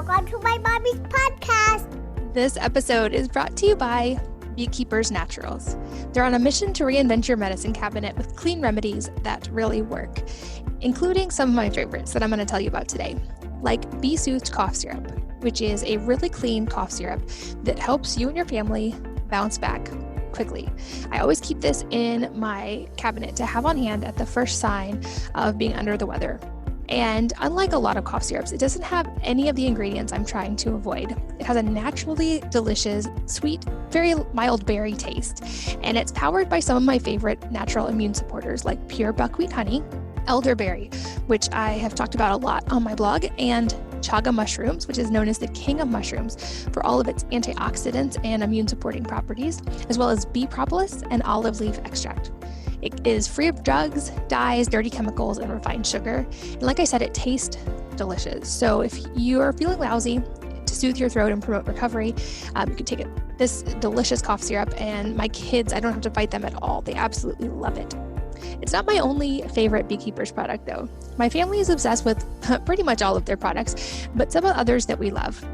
Welcome to my mommy's podcast. This episode is brought to you by Beekeepers Naturals. They're on a mission to reinvent your medicine cabinet with clean remedies that really work, including some of my favorites that I'm going to tell you about today, like Bee Soothed cough syrup, which is a really clean cough syrup that helps you and your family bounce back quickly. I always keep this in my cabinet to have on hand at the first sign of being under the weather. And unlike a lot of cough syrups, it doesn't have any of the ingredients I'm trying to avoid. It has a naturally delicious, sweet, very mild berry taste, and it's powered by some of my favorite natural immune supporters like pure buckwheat honey, elderberry, which I have talked about a lot on my blog, and chaga mushrooms, which is known as the king of mushrooms for all of its antioxidants and immune supporting properties, as well as bee propolis and olive leaf extract. It is free of drugs, dyes, dirty chemicals, and refined sugar. And like I said, it tastes delicious. So if you are feeling lousy, to soothe your throat and promote recovery, you can take this delicious cough syrup. And my kids, I don't have to fight them at all. They absolutely love it. It's not my only favorite Beekeepers product, though. My family is obsessed with pretty much all of their products, but some of others that we love.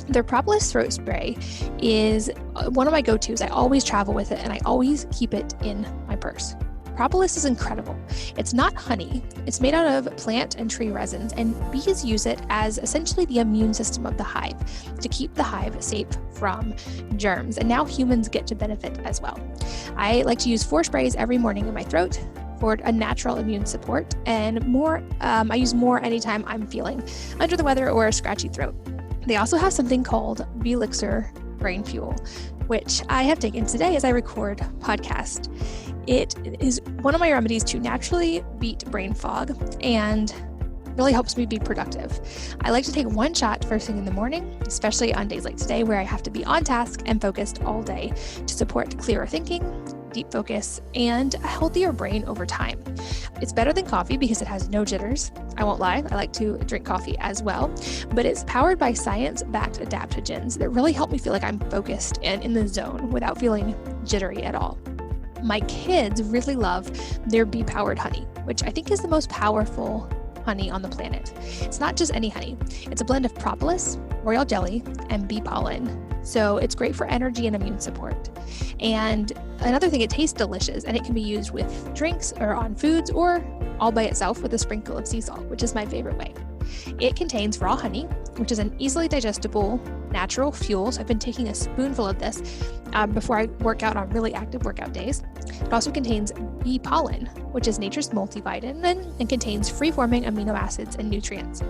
Their Propolis throat spray is one of my go-tos. I always travel with it, and I always keep it in my purse. Propolis is incredible. It's not honey. It's made out of plant and tree resins, and bees use it as essentially the immune system of the hive to keep the hive safe from germs. And now humans get to benefit as well. I like to use 4 sprays every morning in my throat for a natural immune support, and I use more anytime I'm feeling under the weather or a scratchy throat. They also have something called Bee Elixir Brain Fuel, which I have taken today as I record podcast. It is one of my remedies to naturally beat brain fog and really helps me be productive. I like to take 1 shot first thing in the morning, especially on days like today where I have to be on task and focused all day to support clearer thinking, deep focus, and a healthier brain over time. It's better than coffee because it has no jitters. I won't lie, I like to drink coffee as well, but it's powered by science-backed adaptogens that really help me feel like I'm focused and in the zone without feeling jittery at all. My kids really love their bee-powered honey, which I think is the most powerful honey on the planet. It's not just any honey. It's a blend of propolis, royal jelly, and bee pollen. So it's great for energy and immune support. And another thing, it tastes delicious, and it can be used with drinks or on foods or all by itself with a sprinkle of sea salt, which is my favorite way. It contains raw honey, which is an easily digestible natural fuel. So I've been taking a spoonful of this before I work out on really active workout days. It also contains bee pollen, which is nature's multivitamin and contains free-forming amino acids and nutrients.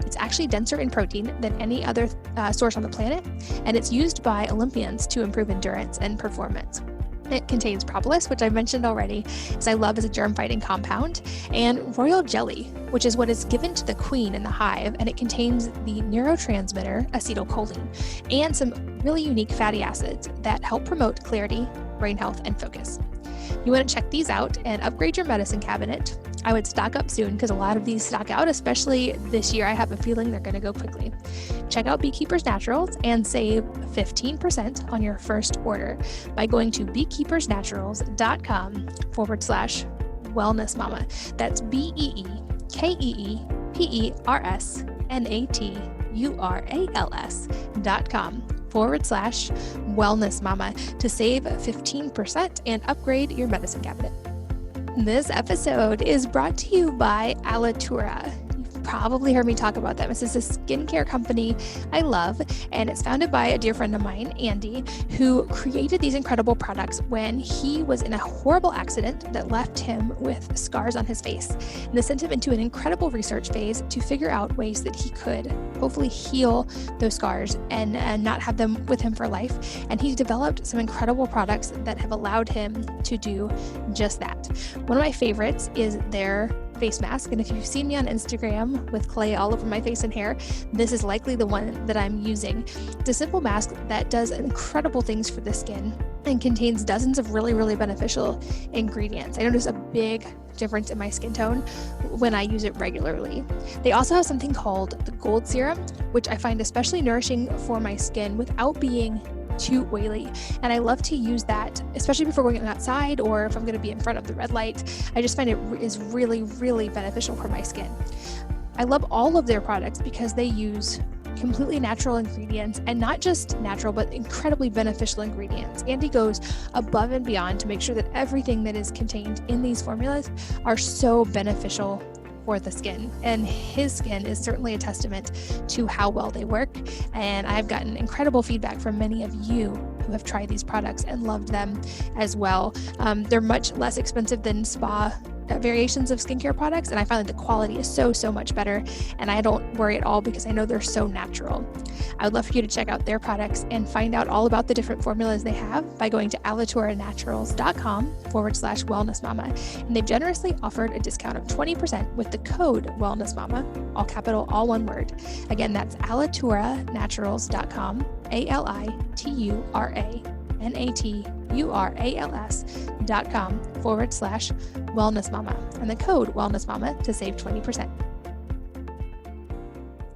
It's actually denser in protein than any other source on the planet, and it's used by Olympians to improve endurance and performance. It contains propolis, which I mentioned already, as I love as a germ-fighting compound, and royal jelly, which is what is given to the queen in the hive, and it contains the neurotransmitter acetylcholine and some really unique fatty acids that help promote clarity, brain health, and focus. You want to check these out and upgrade your medicine cabinet. I would stock up soon because a lot of these stock out, especially this year. I have a feeling they're going to go quickly. Check out Beekeepers Naturals and save 15% on your first order by going to beekeepersnaturals.com/wellnessmama. That's BEEKEEPERSNATURALS.com/wellnessmama to save 15% and upgrade your medicine cabinet. This episode is brought to you by Alatura. You've probably heard me talk about them. This is a skincare company I love, and it's founded by a dear friend of mine, Andy, who created these incredible products when he was in a horrible accident that left him with scars on his face. And this sent him into an incredible research phase to figure out ways that he could hopefully heal those scars and not have them with him for life. And he developed some incredible products that have allowed him to do just that. One of my favorites is their face mask, and if you've seen me on Instagram with clay all over my face and hair, this is likely the one that I'm using. It's a simple mask that does incredible things for the skin and contains dozens of really, really beneficial ingredients. I notice a big difference in my skin tone when I use it regularly. They also have something called the gold serum, which I find especially nourishing for my skin without being too oily. And I love to use that, especially before going outside or if I'm going to be in front of the red light. I just find it is really, really beneficial for my skin. I love all of their products because they use completely natural ingredients, and not just natural, but incredibly beneficial ingredients. Andy goes above and beyond to make sure that everything that is contained in these formulas are so beneficial for the skin. And his skin is certainly a testament to how well they work. And I've gotten incredible feedback from many of you who have tried these products and loved them as well. They're much less expensive than spa variations of skincare products, and I find that the quality is so much better, and I don't worry at all because I know they're so natural. I would love for you to check out their products and find out all about the different formulas they have by going to alaturanaturals.com/wellnessmama, and they've generously offered a discount of 20% with the code wellnessmama, all capital, all one word. Again, that's alaturanaturals.com, alaturanaturals.com/wellnessmama, and the code wellnessmama to save 20%.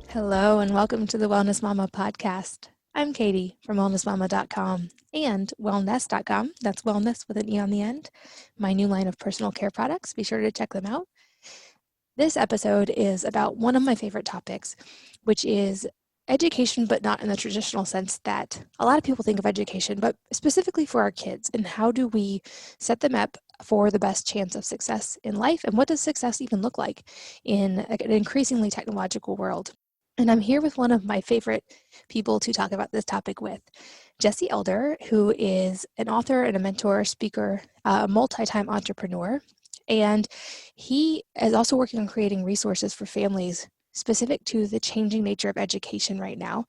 Hello, and welcome to the Wellness Mama podcast. I'm Katie from wellnessmama.com and wellness.com. That's wellness with an E on the end. My new line of personal care products. Be sure to check them out. This episode is about one of my favorite topics, which is education, but not in the traditional sense that a lot of people think of education, but specifically for our kids. And how do we set them up for the best chance of success in life? And what does success even look like in an increasingly technological world? And I'm here with one of my favorite people to talk about this topic with, Jesse Elder, who is an author and a mentor, speaker, a multi-time entrepreneur. And he is also working on creating resources for families specific to the changing nature of education right now.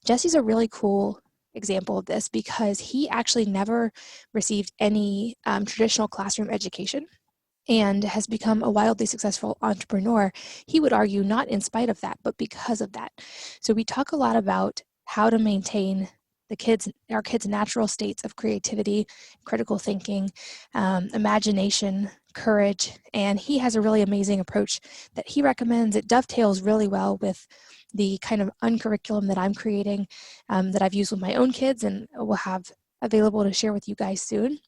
Jesse's a really cool example of this because he actually never received any traditional classroom education and has become a wildly successful entrepreneur. He would argue not in spite of that, but because of that. So we talk a lot about how to maintain our kids' natural states of creativity, critical thinking, imagination, courage, and he has a really amazing approach that he recommends. It dovetails really well with the kind of uncurriculum that I'm creating, that I've used with my own kids and will have available to share with you guys soon.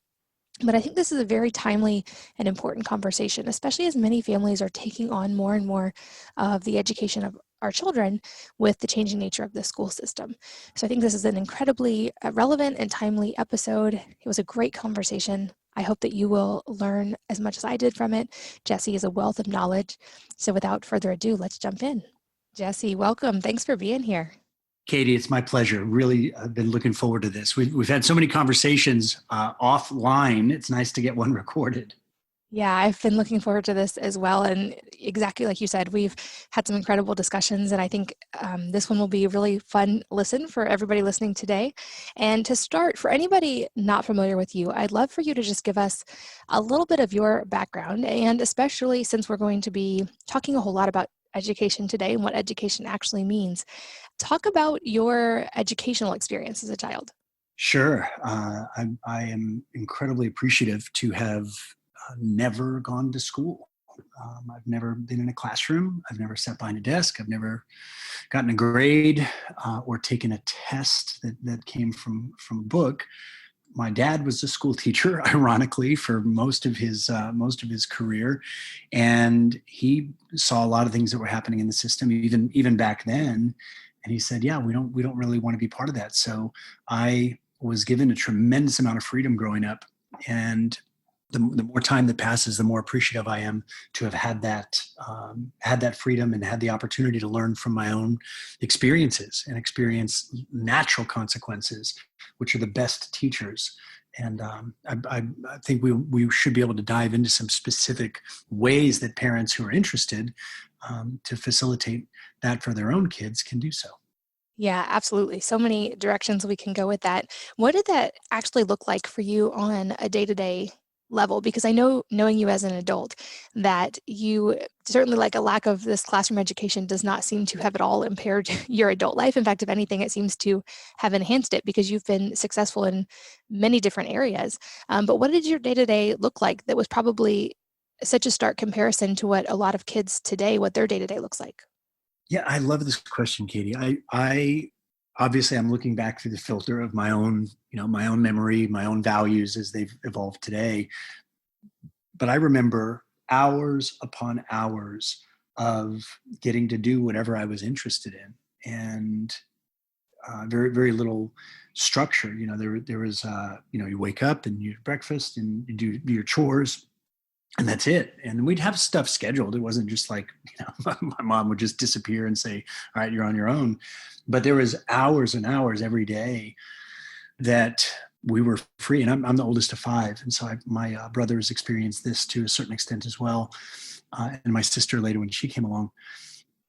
But I think this is a very timely and important conversation, especially as many families are taking on more and more of the education of our children with the changing nature of the school system. So I think this is an incredibly relevant and timely episode. It was a great conversation. I hope that you will learn as much as I did from it. Jesse is a wealth of knowledge. So without further ado, let's jump in. Jesse, welcome. Thanks for being here. Katie, it's my pleasure. Really, I've been looking forward to this. We've had so many conversations offline. It's nice to get one recorded. Yeah, I've been looking forward to this as well. And exactly like you said, we've had some incredible discussions. And I think this one will be a really fun listen for everybody listening today. And to start, for anybody not familiar with you, I'd love for you to just give us a little bit of your background. And especially since we're going to be talking a whole lot about education today and what education actually means, talk about your educational experience as a child. Sure. I am incredibly appreciative to have never gone to school. I've never been in a classroom. I've never sat behind a desk. I've never gotten a grade or taken a test that came from a book. My dad was a school teacher, ironically, for most of his career, and he saw a lot of things that were happening in the system, even back then. And he said, "Yeah, we don't really want to be part of that." So I was given a tremendous amount of freedom growing up, and the more time that passes, the more appreciative I am to have had that freedom and had the opportunity to learn from my own experiences and experience natural consequences, which are the best teachers. And I think we should be able to dive into some specific ways that parents who are interested to facilitate that for their own kids can do so. Yeah, absolutely. So many directions we can go with that. What did that actually look like for you on a day-to-day level? Because I know, knowing you as an adult, that you certainly, like, a lack of this classroom education does not seem to have at all impaired your adult life. In fact, if anything, it seems to have enhanced it because you've been successful in many different areas. But what did your day-to-day look like that was probably such a stark comparison to what a lot of kids today, what their day-to-day looks like? Yeah, I love this question, Katie. I obviously I'm looking back through the filter of my own, my own memory, my own values as they've evolved today. But I remember hours upon hours of getting to do whatever I was interested in. and very, very little structure. There was, you wake up and you eat breakfast and you do your chores, and that's it. And we'd have stuff scheduled. It wasn't just like, my mom would just disappear and say, all right, you're on your own. But there was hours and hours every day that we were free. And I'm the oldest of five. And so my brothers experienced this to a certain extent as well. And my sister later when she came along.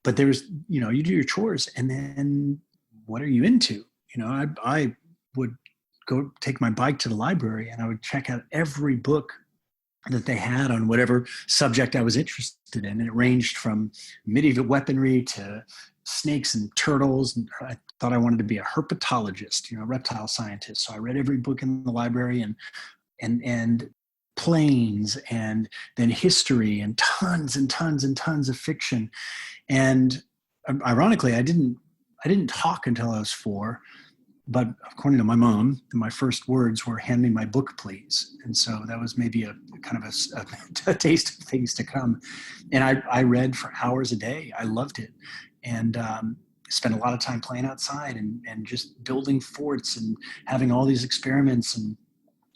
But there was, you do your chores, and then what are you into? I would go take my bike to the library and I would check out every book that they had on whatever subject I was interested in. And it ranged from medieval weaponry to snakes and turtles. And I thought I wanted to be a herpetologist, a reptile scientist. So I read every book in the library and planes, and then history, and tons and tons and tons of fiction. And ironically, I didn't talk until I was 4. But according to my mom, my first words were, "Hand me my book, please." And so that was maybe a kind of a taste of things to come. And I read for hours a day. I loved it. And spent a lot of time playing outside and just building forts and having all these experiments. And,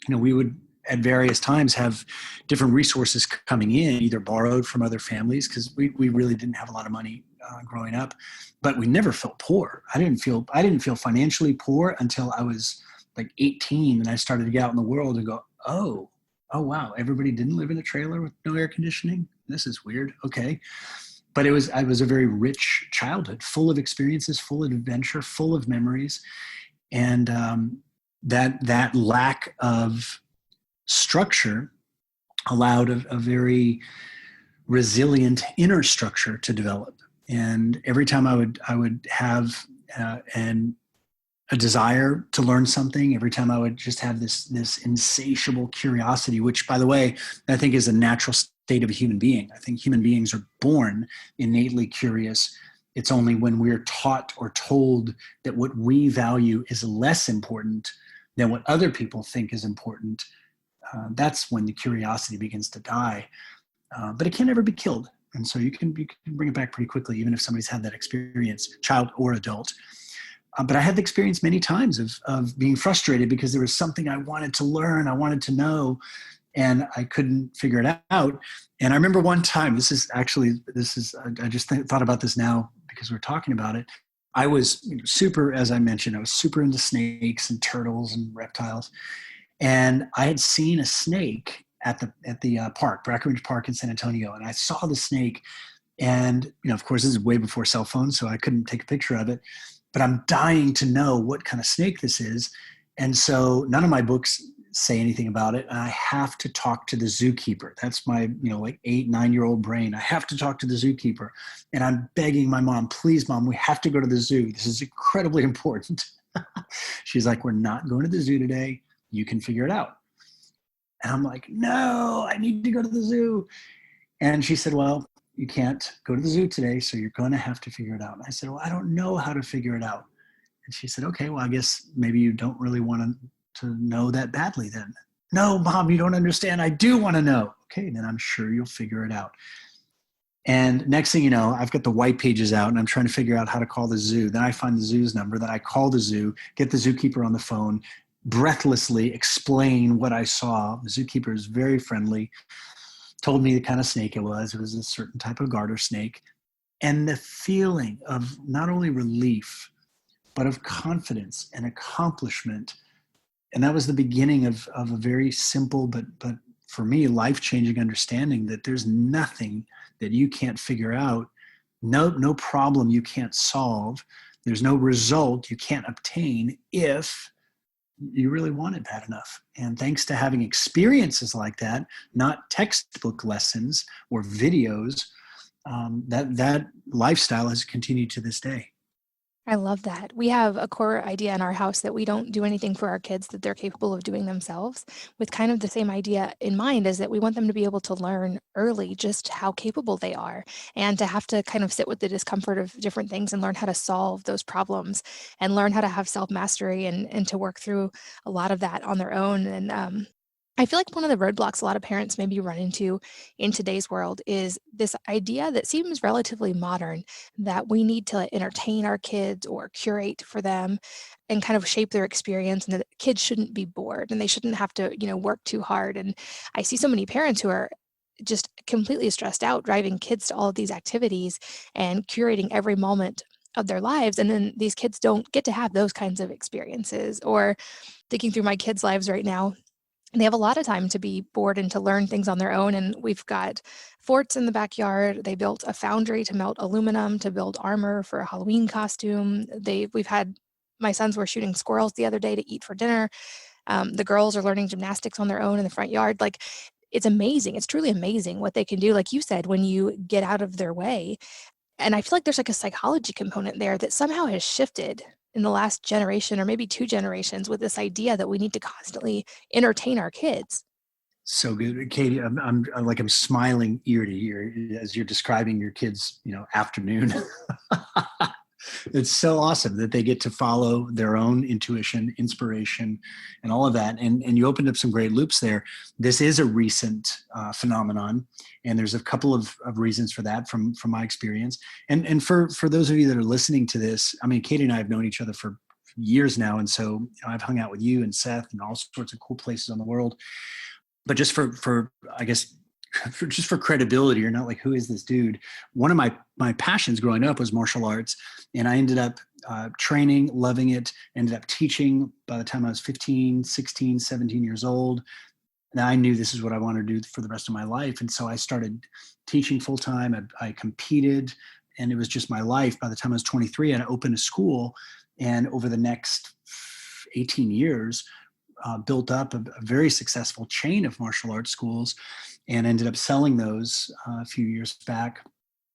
we would at various times have different resources coming in, either borrowed from other families, because we really didn't have a lot of money growing up, but we never felt poor. I didn't feel financially poor until I was like 18, and I started to get out in the world and go, oh wow, everybody didn't live in a trailer with no air conditioning. This is weird. Okay. But I was a very rich childhood, full of experiences, full of adventure, full of memories. And that lack of structure allowed a very resilient inner structure to develop. And every time I would have a desire to learn something, every time I would just have this insatiable curiosity, which, by the way, I think is a natural state of a human being. I think human beings are born innately curious. It's only when we're taught or told that what we value is less important than what other people think is important. That's when the curiosity begins to die. But it can never be killed. And so you can bring it back pretty quickly, even if somebody's had that experience, child or adult. But I had the experience many times of being frustrated because there was something I wanted to learn, I wanted to know, and I couldn't figure it out. And I remember one time, I just thought about this now because we're talking about it. I was super, as I mentioned, I was super into snakes and turtles and reptiles. And I had seen a snake at the park, Brackenridge Park in San Antonio. And I saw the snake, and, of course, this is way before cell phones, so I couldn't take a picture of it, but I'm dying to know what kind of snake this is. And so none of my books say anything about it. And I have to talk to the zookeeper. That's my, like 8-9-year-old brain. I have to talk to the zookeeper. And I'm begging my mom, please, Mom, we have to go to the zoo. This is incredibly important. She's like, we're not going to the zoo today. You can figure it out. And I'm like, no, I need to go to the zoo. And she said, well, you can't go to the zoo today, so you're going to have to figure it out. And I said, well, I don't know how to figure it out. And she said, okay, well, I guess maybe you don't really want to know that badly then. No, Mom, you don't understand. I do want to know. Okay, then I'm sure you'll figure it out. And next thing you know, I've got the white pages out and I'm trying to figure out how to call the zoo. Then I find the zoo's number. Then I call the zoo, get the zookeeper on the phone, breathlessly explain what I saw. The zookeeper is very friendly, told me the kind of snake it was. It was a certain type of garter snake. And the feeling of not only relief, but of confidence and accomplishment. And that was the beginning of a very simple, but for me, life-changing understanding that there's nothing that you can't figure out, no problem you can't solve. There's no result you can't obtain if you really want it bad enough. And thanks to having experiences like that, not textbook lessons or videos, that lifestyle has continued to this day. I love that. We have a core idea in our house that we don't do anything for our kids that they're capable of doing themselves, with kind of the same idea in mind, is that we want them to be able to learn early just how capable they are, and to have to kind of sit with the discomfort of different things and learn how to solve those problems and learn how to have self-mastery and to work through a lot of that on their own. And I feel like one of the roadblocks a lot of parents maybe run into in today's world is this idea that seems relatively modern, that we need to entertain our kids or curate for them and kind of shape their experience, and that kids shouldn't be bored and they shouldn't have to, work too hard. And I see so many parents who are just completely stressed out driving kids to all of these activities and curating every moment of their lives. And then these kids don't get to have those kinds of experiences. Or thinking through my kids' lives right now, they have a lot of time to be bored and to learn things on their own. And we've got forts in the backyard. They built a foundry to melt aluminum to build armor for a Halloween costume. We've had my sons were shooting squirrels the other day to eat for dinner. The girls are learning gymnastics on their own in the front yard. Like, it's amazing. It's truly amazing what they can do, like you said, when you get out of their way. And I feel like there's like a psychology component there that somehow has shifted in the last generation or maybe 2 generations, with this idea that we need to constantly entertain our kids. So good, Katie. I'm smiling ear to ear as you're describing your kids, afternoon. It's so awesome that they get to follow their own intuition, inspiration, and all of that. And you opened up some great loops there. This is a recent phenomenon, and there's a couple of reasons for that from my experience. And for those of you that are listening to this, I mean, Katie and I have known each other for years now, and so I've hung out with you and Seth and all sorts of cool places on the world. But just for I guess, just for credibility, you're not like, who is this dude? One of my passions growing up was martial arts, and I ended up training, loving it, ended up teaching by the time I was 15, 16, 17 years old. And I knew this is what I wanted to do for the rest of my life. And so I started teaching full time. I competed, and it was just my life. By the time I was 23, I opened a school, and over the next 18 years, built up a very successful chain of martial arts schools, and ended up selling those a few years back.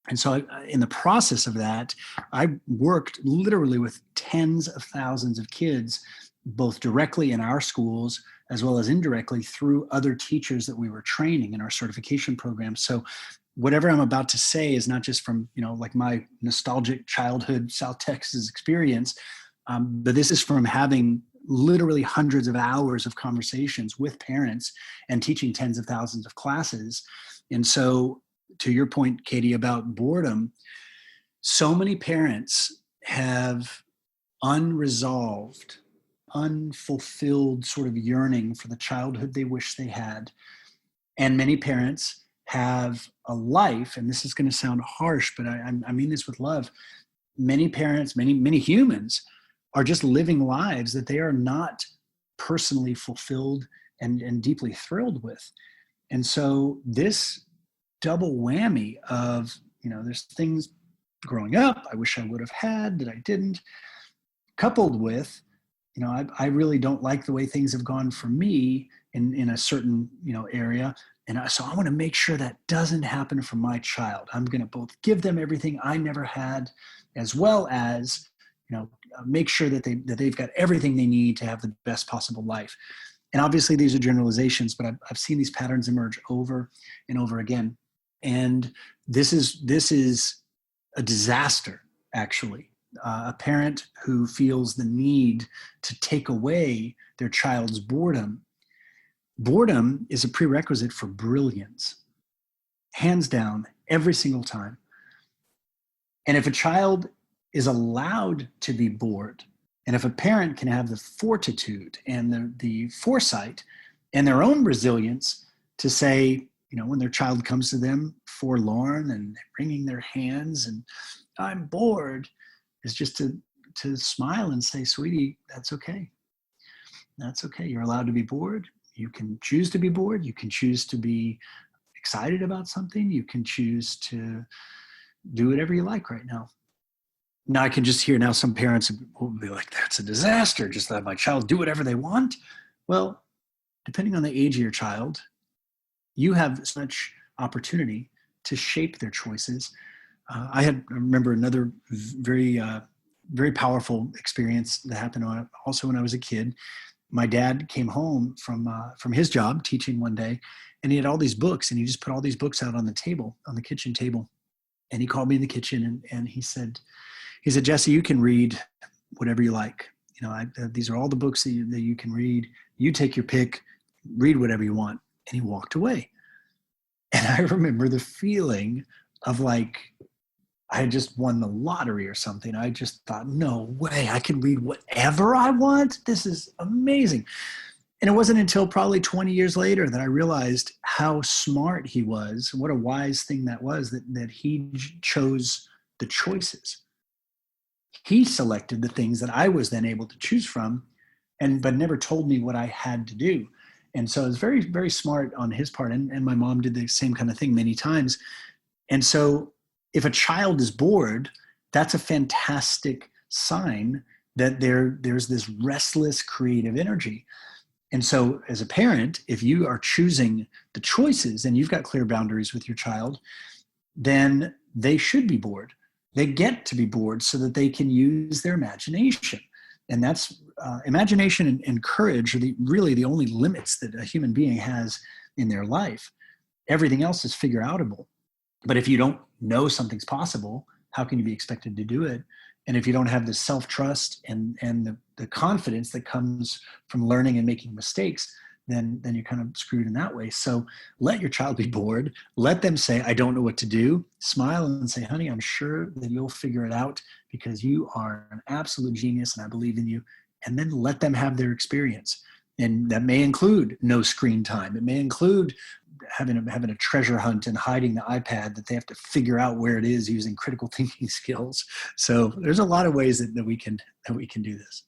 And so in the process of that, I worked literally with tens of thousands of kids, both directly in our schools as well as indirectly through other teachers that we were training in our certification program. So whatever I'm about to say is not just from, like my nostalgic childhood South Texas experience, but this is from having literally hundreds of hours of conversations with parents and teaching tens of thousands of classes. And so to your point, Katie, about boredom, so many parents have unresolved, unfulfilled sort of yearning for the childhood they wish they had. And many parents have a life, and this is going to sound harsh, but I mean this with love. Many parents, many humans are just living lives that they are not personally fulfilled and deeply thrilled with. And so this double whammy of, there's things growing up I wish I would have had that I didn't, coupled with, I really don't like the way things have gone for me in a certain, area. And so I want to make sure that doesn't happen for my child. I'm going to both give them everything I never had, as well as, make sure that they've got everything they need to have the best possible life. And obviously these are generalizations, but I've seen these patterns emerge over and over again. And this is a disaster, actually. A parent who feels the need to take away their child's boredom. Boredom is a prerequisite for brilliance, hands down, every single time. And if a child is allowed to be bored, and if a parent can have the fortitude and the foresight and their own resilience to say, when their child comes to them forlorn and wringing their hands and I'm bored, is just to smile and say, sweetie, that's okay. That's okay. You're allowed to be bored. You can choose to be bored. You can choose to be excited about something. You can choose to do whatever you like right now. Now I can just hear now some parents will be like, that's a disaster. Just let my child do whatever they want. Well, depending on the age of your child, you have such opportunity to shape their choices. I remember another very, very powerful experience that happened also when I was a kid. My dad came home from his job teaching one day, and he had all these books, and he just put all these books out on the table, on the kitchen table. And he called me in the kitchen and he said, Jesse, you can read whatever you like. These are all the books that you can read. You take your pick. read whatever you want. And he walked away. And I remember the feeling of like, I had just won the lottery or something. I just thought, no way, I can read whatever I want. This is amazing. And it wasn't until probably 20 years later that I realized how smart he was, what a wise thing that was, that he chose the choices. He selected the things that I was then able to choose from, but never told me what I had to do. And so it was very, very smart on his part. And my mom did the same kind of thing many times. And so if a child is bored, that's a fantastic sign that there's this restless creative energy. And so as a parent, if you are choosing the choices and you've got clear boundaries with your child, then they should be bored. They get to be bored so that they can use their imagination. And that's imagination and courage are really the only limits that a human being has in their life. Everything else is figure outable. But if you don't know something's possible, how can you be expected to do it? And if you don't have the self-trust and the confidence that comes from learning and making mistakes, then you're kind of screwed in that way. So let your child be bored. Let them say, I don't know what to do. Smile and say, honey, I'm sure that you'll figure it out because you are an absolute genius and I believe in you. And then let them have their experience. And that may include no screen time. It may include having a treasure hunt and hiding the iPad that they have to figure out where it is using critical thinking skills. So there's a lot of ways that we can do this.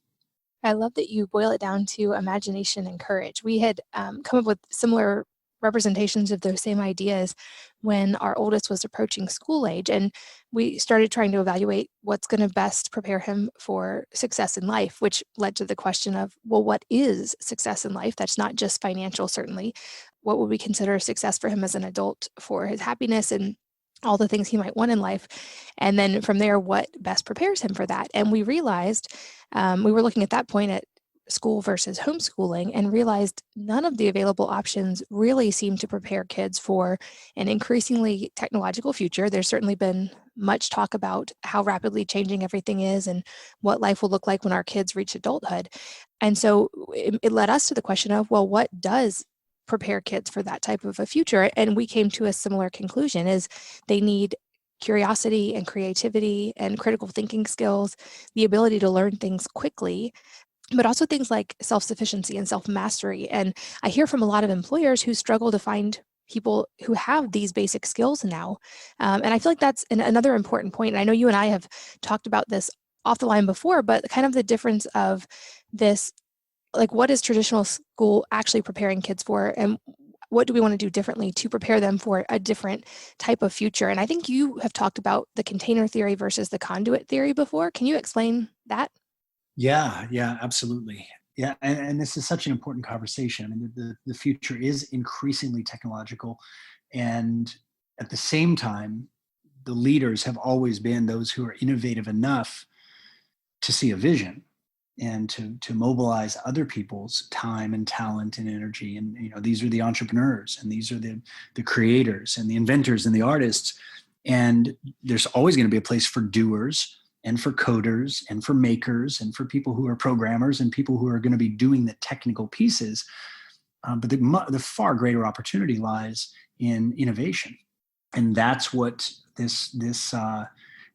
I love that you boil it down to imagination and courage. We had come up with similar representations of those same ideas when our oldest was approaching school age, and we started trying to evaluate what's going to best prepare him for success in life, which led to the question of, well, what is success in life? That's not just financial, certainly. What would we consider success for him as an adult for his happiness and all the things he might want in life? And then from there, what best prepares him for that? And we realized, we were looking at that point at school versus homeschooling and realized none of the available options really seem to prepare kids for an increasingly technological future. There's certainly been much talk about how rapidly changing everything is and what life will look like when our kids reach adulthood. And so it led us to the question of, well, what does prepare kids for that type of a future? And we came to a similar conclusion: is they need curiosity and creativity and critical thinking skills, the ability to learn things quickly, but also things like self-sufficiency and self-mastery. And I hear from a lot of employers who struggle to find people who have these basic skills now. And I feel like that's another important point. And I know you and I have talked about this off the line before, but kind of the difference of this, like, what is traditional school actually preparing kids for, and what do we want to do differently to prepare them for a different type of future? And I think you have talked about the container theory versus the conduit theory before. Can you explain that? Yeah, absolutely. Yeah, and this is such an important conversation. I mean, the future is increasingly technological, and at the same time, the leaders have always been those who are innovative enough to see a vision and to mobilize other people's time and talent and energy. And these are the entrepreneurs, and these are the creators and the inventors and the artists. And there's always going to be a place for doers and for coders and for makers and for people who are programmers and people who are going to be doing the technical pieces. But the far greater opportunity lies in innovation. And that's what this I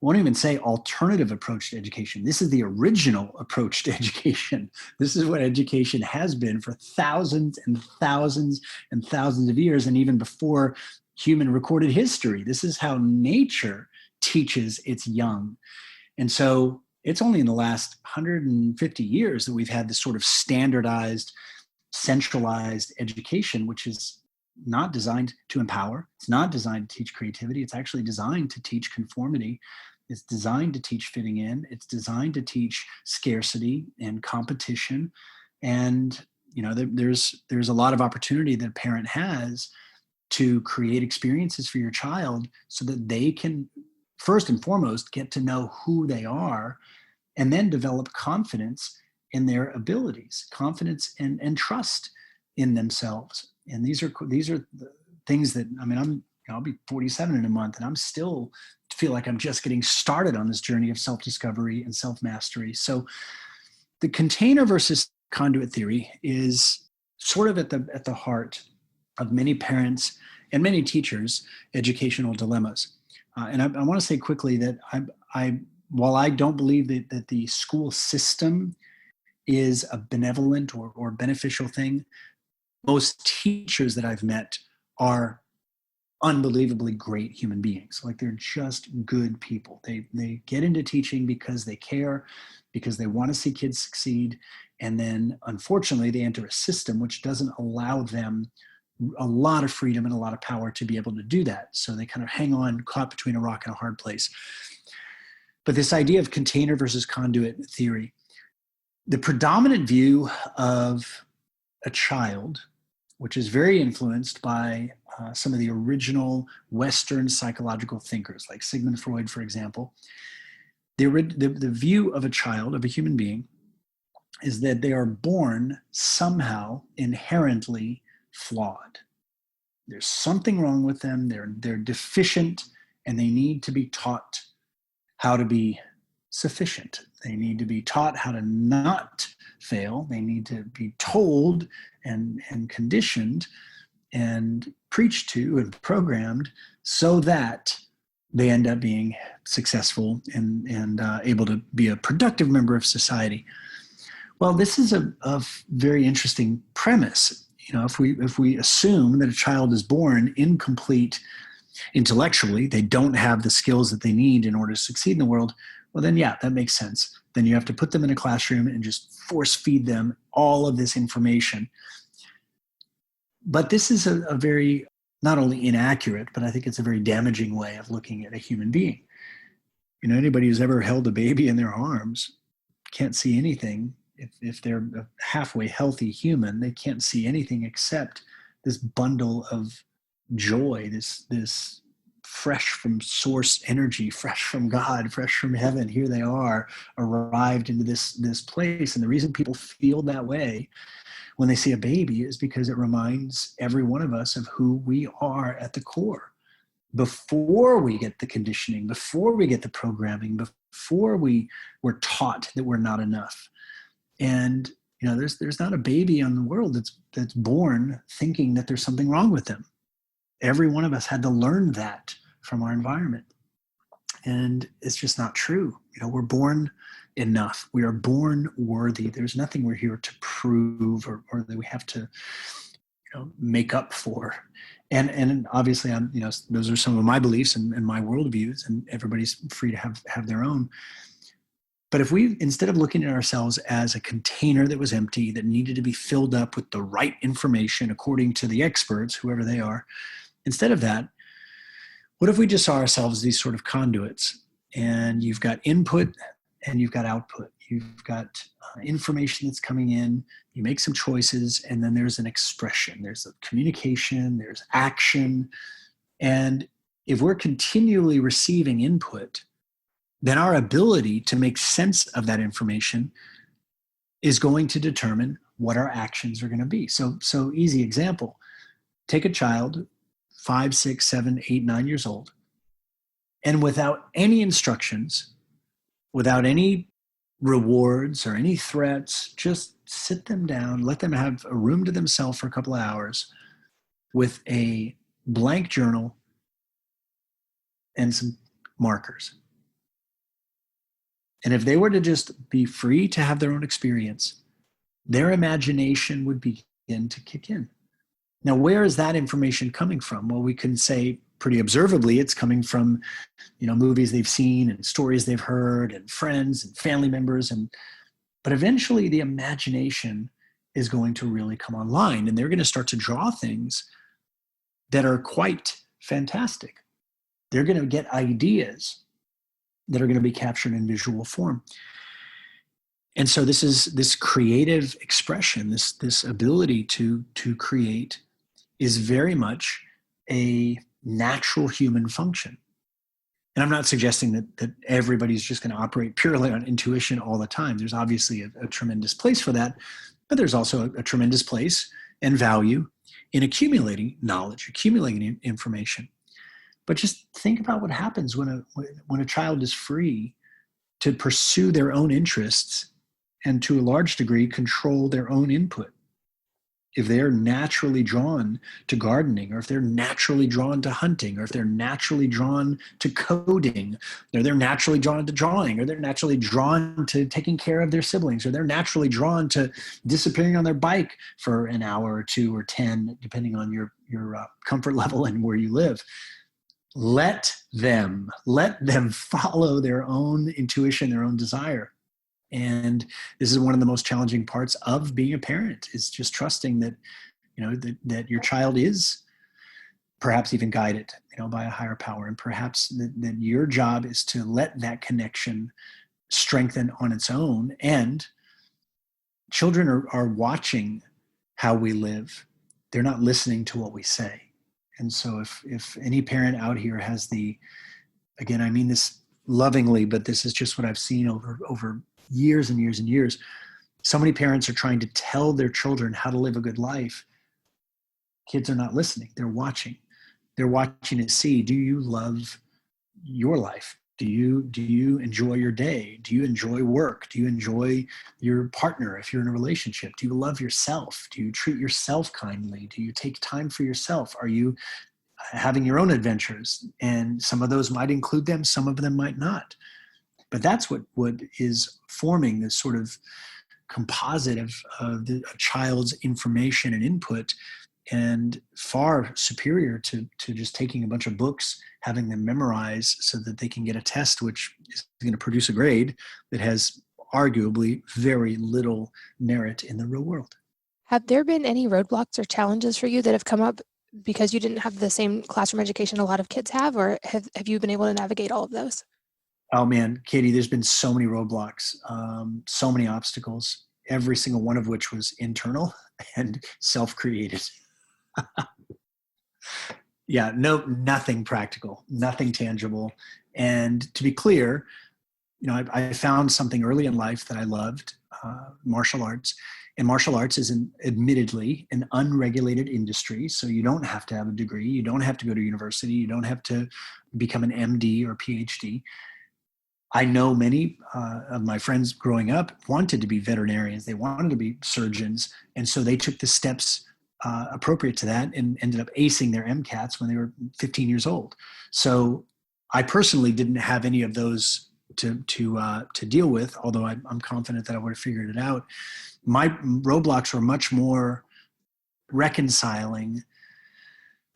won't even say alternative approach to education. This is the original approach to education. This is what education has been for thousands and thousands and thousands of years, and even before human recorded history. This is how nature teaches its young. And so it's only in the last 150 years that we've had this sort of standardized, centralized education, which is not designed to empower. It's not designed to teach creativity. It's actually designed to teach conformity. It's designed to teach fitting in. It's designed to teach scarcity and competition. And there's a lot of opportunity that a parent has to create experiences for your child so that they can, first and foremost, get to know who they are, and then develop confidence in their abilities, confidence and trust in themselves. And these are the things that, I mean, I'll be 47 in a month, and I'm still feel like I'm just getting started on this journey of self-discovery and self-mastery. So the container versus conduit theory is sort of at the heart of many parents and many teachers' educational dilemmas. And I want to say quickly that while I don't believe that the school system is a benevolent or beneficial thing, most teachers that I've met are unbelievably great human beings. Like, they're just good people. They get into teaching because they care, because they want to see kids succeed. And then unfortunately they enter a system which doesn't allow them a lot of freedom and a lot of power to be able to do that. So they kind of hang on, caught between a rock and a hard place. But this idea of container versus conduit theory, the predominant view of a child, which is very influenced by some of the original Western psychological thinkers, like Sigmund Freud, for example, the view of a child, of a human being, is that they are born somehow inherently flawed. There's something wrong with them. They're deficient, and they need to be taught how to be sufficient. They need to be taught how to not fail. They need to be told and conditioned and preached to and programmed so that they end up being successful and able to be a productive member of society. Well, this is a very interesting premise. If we assume that a child is born incomplete intellectually, they don't have the skills that they need in order to succeed in the world, well then, yeah, that makes sense. Then you have to put them in a classroom and just force feed them all of this information. But this is a very, not only inaccurate, but I think it's a very damaging way of looking at a human being. Anybody who's ever held a baby in their arms can't see anything. If they're a halfway healthy human, they can't see anything except this bundle of joy, this fresh from source energy, fresh from God, fresh from heaven. Here they are, arrived into this place. And the reason people feel that way when they see a baby is because it reminds every one of us of who we are at the core. Before we get the conditioning, before we get the programming, before we're taught that we're not enough. And there's not a baby in the world that's born thinking that there's something wrong with them. Every one of us had to learn that from our environment. And it's just not true. We're born enough. We are born worthy. There's nothing we're here to prove or that we have to make up for. And obviously those are some of my beliefs and my worldviews, and everybody's free to have their own. But if we, instead of looking at ourselves as a container that was empty, that needed to be filled up with the right information according to the experts, whoever they are, instead of that, what if we just saw ourselves as these sort of conduits? And you've got input and you've got output. You've got information that's coming in, you make some choices, and then there's an expression. There's a communication, there's action. And if we're continually receiving input, then our ability to make sense of that information is going to determine what our actions are going to be. So easy example, take a child, 5, 6, 7, 8, 9 years old, and without any instructions, without any rewards or any threats, just sit them down, let them have a room to themselves for a couple of hours with a blank journal and some markers. And if they were to just be free to have their own experience, their imagination would begin to kick in. Now, where is that information coming from? Well, we can say pretty observably it's coming from, movies they've seen and stories they've heard and friends and family members. But eventually the imagination is going to really come online, and they're going to start to draw things that are quite fantastic. They're going to get ideas that are going to be captured in visual form. And so this creative expression, this ability to create, is very much a natural human function. And I'm not suggesting that everybody's just going to operate purely on intuition all the time. There's obviously a tremendous place for that, but there's also a tremendous place and value in accumulating knowledge, accumulating information. But just think about what happens when a child is free to pursue their own interests and, to a large degree, control their own input. if they're naturally drawn to gardening, or if they're naturally drawn to hunting, or if they're naturally drawn to coding, or they're naturally drawn to drawing, or they're naturally drawn to taking care of their siblings, or they're naturally drawn to disappearing on their bike for an hour or two or 10, depending on your comfort level and where you live. Let them follow their own intuition, their own desire. And this is one of the most challenging parts of being a parent, is just trusting that, that your child is perhaps even guided, by a higher power. And perhaps that your job is to let that connection strengthen on its own. And children are watching how we live. They're not listening to what we say. And so if any parent out here has again, I mean this lovingly, but this is just what I've seen over years and years and years. So many parents are trying to tell their children how to live a good life. Kids are not listening. They're watching. They're watching to see, do you love your life? Do you enjoy your day? Do you enjoy work? Do you enjoy your partner if you're in a relationship? Do you love yourself? Do you treat yourself kindly? Do you take time for yourself? Are you having your own adventures? And some of those might include them, some of them might not. But that's what is forming this sort of composite of a child's information and input, and far superior to just taking a bunch of books, having them memorize so that they can get a test which is going to produce a grade that has arguably very little merit in the real world. Have there been any roadblocks or challenges for you that have come up because you didn't have the same classroom education a lot of kids have, or have you been able to navigate all of those? Oh man, Katie, there's been so many roadblocks, so many obstacles, every single one of which was internal and self-created. Yeah, nothing practical, nothing tangible. And to be clear, I found something early in life that I loved, martial arts. And martial arts is admittedly an unregulated industry. So you don't have to have a degree. You don't have to go to university. You don't have to become an MD or PhD. I know many of my friends growing up wanted to be veterinarians. They wanted to be surgeons. And so they took the steps appropriate to that and ended up acing their MCATs when they were 15 years old. So I personally didn't have any of those to deal with, although I'm confident that I would have figured it out. My roadblocks were much more reconciling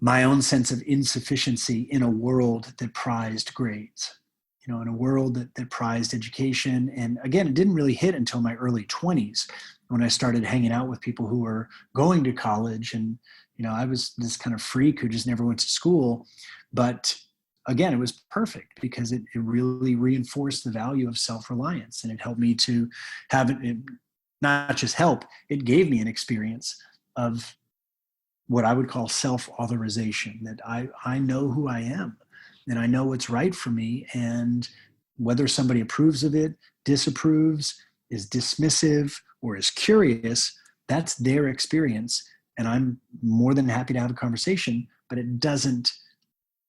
my own sense of insufficiency in a world that prized grades. In a world that prized education. And again, it didn't really hit until my early 20s when I started hanging out with people who were going to college. And, I was this kind of freak who just never went to school. But again, it was perfect because it really reinforced the value of self-reliance. And it helped me to have it not just help, it gave me an experience of what I would call self-authorization, that I know who I am. And I know what's right for me, and whether somebody approves of it, disapproves, is dismissive, or is curious, that's their experience. And I'm more than happy to have a conversation, but it doesn't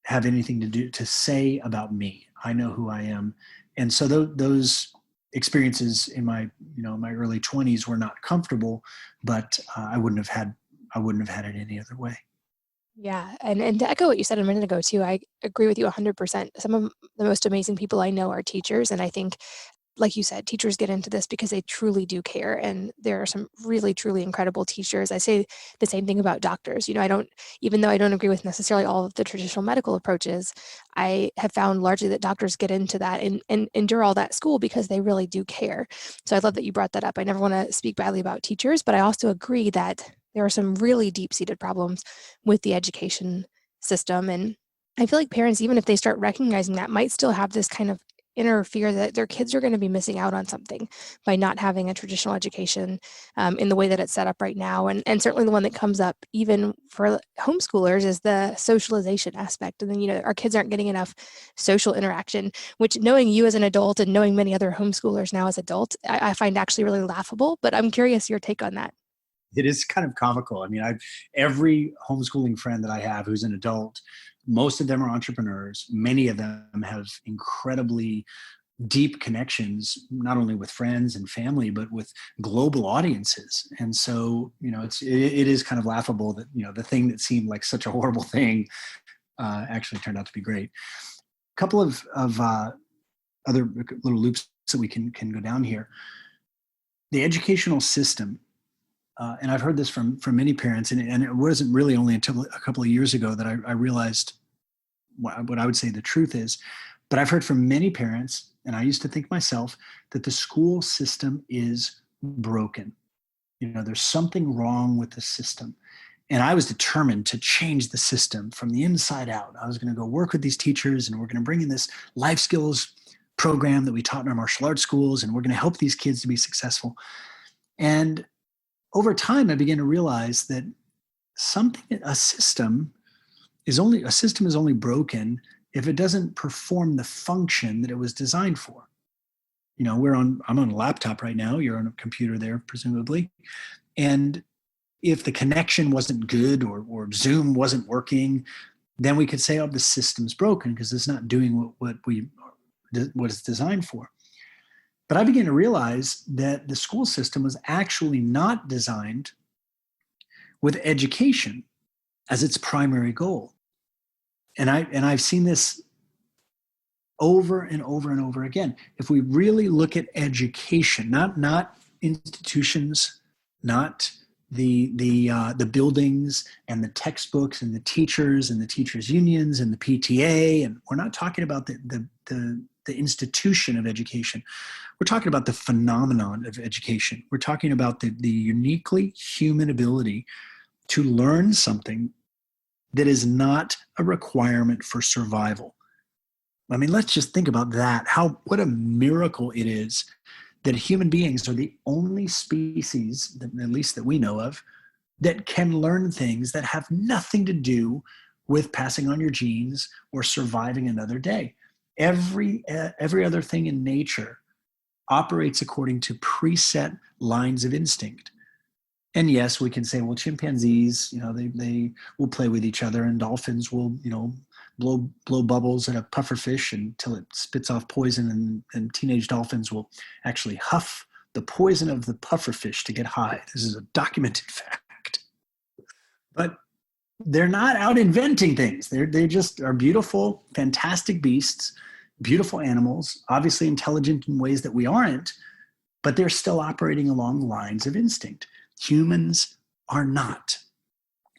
have anything to say about me. I know who I am. And so those experiences in my early 20s were not comfortable, but I wouldn't have had it any other way. Yeah. And to echo what you said a minute ago too, I agree with you 100%. Some of the most amazing people I know are teachers. And I think, like you said, teachers get into this because they truly do care. And there are some really, truly incredible teachers. I say the same thing about doctors. Even though I don't agree with necessarily all of the traditional medical approaches, I have found largely that doctors get into that and endure all that school because they really do care. So I love that you brought that up. I never want to speak badly about teachers, but I also agree that there are some really deep-seated problems with the education system. And I feel like parents, even if they start recognizing that, might still have this kind of inner fear that their kids are going to be missing out on something by not having a traditional education in the way that it's set up right now. And certainly the one that comes up even for homeschoolers is the socialization aspect. And then, our kids aren't getting enough social interaction, which, knowing you as an adult and knowing many other homeschoolers now as adults, I find actually really laughable. But I'm curious your take on that. It is kind of comical. I mean, every homeschooling friend that I have who's an adult, most of them are entrepreneurs. Many of them have incredibly deep connections, not only with friends and family, but with global audiences. And so, it is kind of laughable that, the thing that seemed like such a horrible thing actually turned out to be great. A couple of other little loops that we can go down here. The educational system, and I've heard this from many parents, and it wasn't really only until a couple of years ago that I realized what I would say the truth is. But I've heard from many parents, and I used to think myself, that the school system is broken. There's something wrong with the system. And I was determined to change the system from the inside out. I was going to go work with these teachers, and we're going to bring in this life skills program that we taught in our martial arts schools, and we're going to help these kids to be successful. And over time, I began to realize that a system is only broken if it doesn't perform the function that it was designed for. I'm on a laptop right now. You're on a computer there, presumably. And if the connection wasn't good or Zoom wasn't working, then we could say, oh, the system's broken because it's not doing what it's designed for. But I began to realize that the school system was actually not designed with education as its primary goal. And I've seen this over and over and over again. If we really look at education, not institutions, not the buildings and the textbooks and the teachers unions and the PTA, and we're not talking about the institution of education. We're talking about the phenomenon of education. We're talking about the uniquely human ability to learn something that is not a requirement for survival. I mean, let's just think about that. What a miracle it is that human beings are the only species, at least that we know of, that can learn things that have nothing to do with passing on your genes or surviving another day. Every other thing in nature operates according to preset lines of instinct. And yes, we can say, well, chimpanzees, they will play with each other, and dolphins will, blow bubbles at a pufferfish until it spits off poison, and teenage dolphins will actually huff the poison of the pufferfish to get high. This is a documented fact. But they're not out inventing things. They just are beautiful, fantastic beasts, beautiful animals, obviously intelligent in ways that we aren't, but they're still operating along lines of instinct. Humans are not.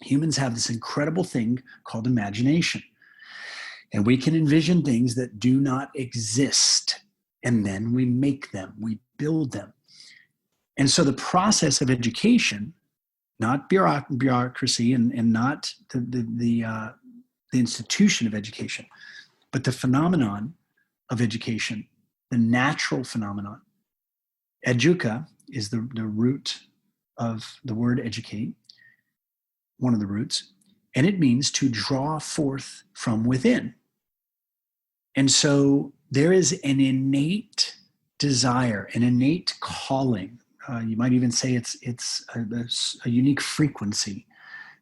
Humans have this incredible thing called imagination. And we can envision things that do not exist. And then we make them, we build them. And so the process of education, not bureaucracy and not the institution of education, but the phenomenon of education, the natural phenomenon. Educa is the root of the word educate, one of the roots, and it means to draw forth from within. And so there is an innate desire, an innate calling. You might even say it's a unique frequency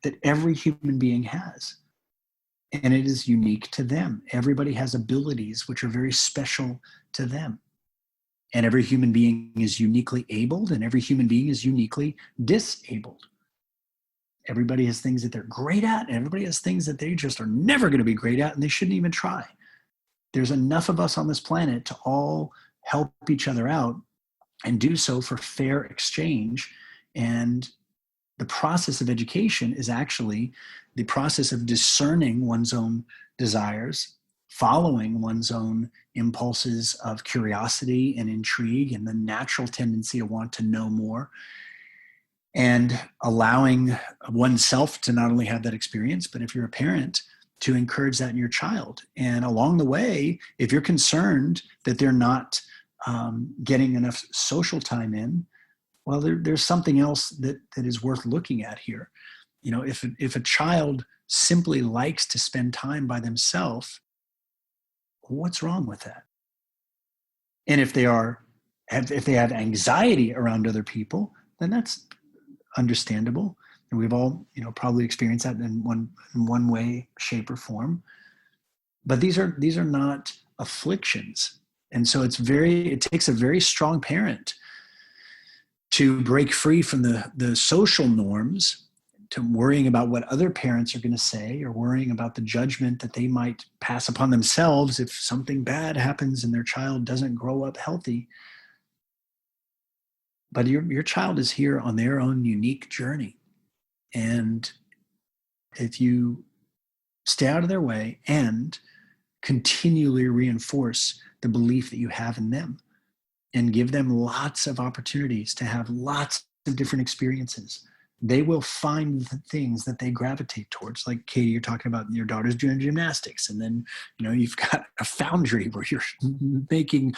that every human being has. And it is unique to them. Everybody has abilities which are very special to them. And every human being is uniquely abled, and every human being is uniquely disabled. Everybody has things that they're great at, and everybody has things that they just are never going to be great at, and they shouldn't even try. There's enough of us on this planet to all help each other out and do so for fair exchange. And the process of education is actually the process of discerning one's own desires, following one's own impulses of curiosity and intrigue and the natural tendency to want to know more, and allowing oneself to not only have that experience, but if you're a parent, to encourage that in your child. And along the way, if you're concerned that they're not getting enough social time in, well, there's something else that is worth looking at here. If a child simply likes to spend time by themselves, what's wrong with that? And if they have anxiety around other people, then that's understandable. And we've all, probably experienced that in one way, shape, or form. But these are not afflictions. And so it takes a very strong parent to break free from the social norms, to worrying about what other parents are going to say, or worrying about the judgment that they might pass upon themselves if something bad happens and their child doesn't grow up healthy. But your child is here on their own unique journey. And if you stay out of their way and continually reinforce the belief that you have in them, and give them lots of opportunities to have lots of different experiences, they will find the things that they gravitate towards. Like Katie, you're talking about your daughter's doing gymnastics, and then you've got a foundry where you're making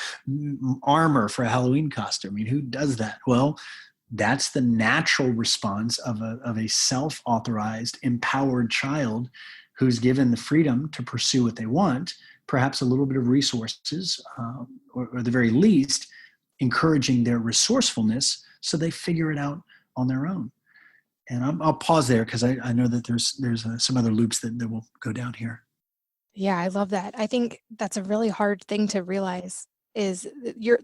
armor for a Halloween costume. I mean, who does that? Well, that's the natural response of a self-authorized, empowered child who's given the freedom to pursue what they want, perhaps a little bit of resources, or at the very least, encouraging their resourcefulness so they figure it out on their own. And I'll pause there because I know that there's some other loops that will go down here. Yeah, I love that. I think that's a really hard thing to realize is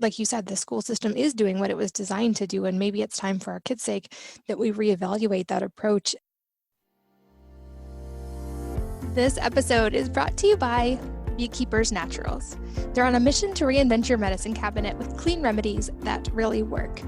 like you said, the school system is doing what it was designed to do. And maybe it's time for our kids' sake that we reevaluate that approach. This episode is brought to you by Beekeepers Naturals. They're on a mission to reinvent your medicine cabinet with clean remedies that really work,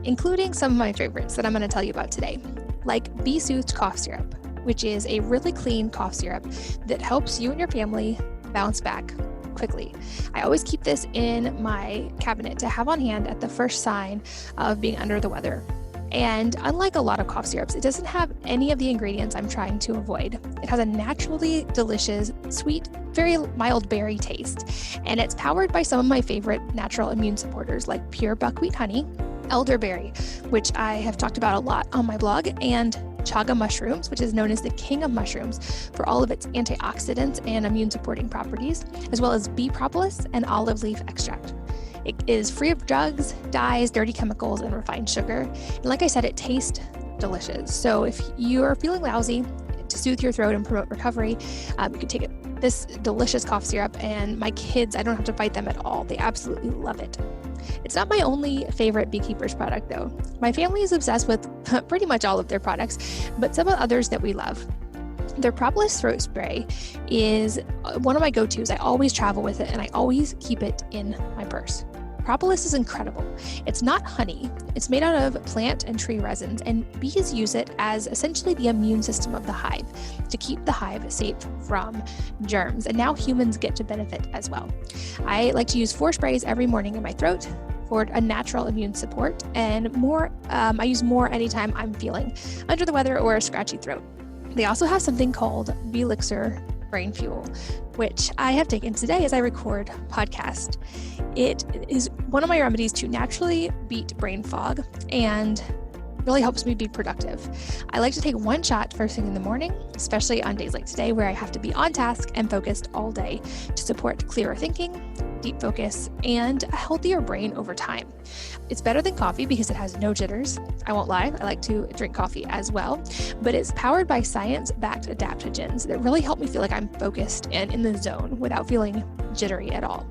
including some of my favorites that I'm going to tell you about today, like Soothed cough syrup, which is a really clean cough syrup that helps you and your family bounce back quickly. I always keep this in my cabinet to have on hand at the first sign of being under the weather. And unlike a lot of cough syrups, it doesn't have any of the ingredients I'm trying to avoid. It has a naturally delicious, sweet, very mild berry taste. And it's powered by some of my favorite natural immune supporters like pure buckwheat honey, elderberry, which I have talked about a lot on my blog, and chaga mushrooms, which is known as the king of mushrooms for all of its antioxidants and immune supporting properties, as well as bee propolis and olive leaf extract. It is free of drugs, dyes, dirty chemicals, and refined sugar. And like I said, it tastes delicious. So if you are feeling lousy, to soothe your throat and promote recovery, you can take this delicious cough syrup, and my kids, I don't have to fight them at all. They absolutely love it. It's not my only favorite Beekeepers product though. My family is obsessed with pretty much all of their products, but some of the others that we love. Their Propolis throat spray is one of my go-tos. I always travel with it, and I always keep it in my purse. Propolis is incredible. It's not honey. It's made out of plant and tree resins, and bees use it as essentially the immune system of the hive to keep the hive safe from germs. And now humans get to benefit as well. I like to use 4 sprays every morning in my throat for a natural immune support, and I use more anytime I'm feeling under the weather or a scratchy throat. They also have something called Belixir Brain Fuel, which I have taken today as I record podcast. It is one of my remedies to naturally beat brain fog and really helps me be productive. I like to take 1 shot first thing in the morning, especially on days like today where I have to be on task and focused all day to support clearer thinking, deep focus, and a healthier brain over time. It's better than coffee because it has no jitters. I won't lie, I like to drink coffee as well, but it's powered by science-backed adaptogens that really help me feel like I'm focused and in the zone without feeling jittery at all.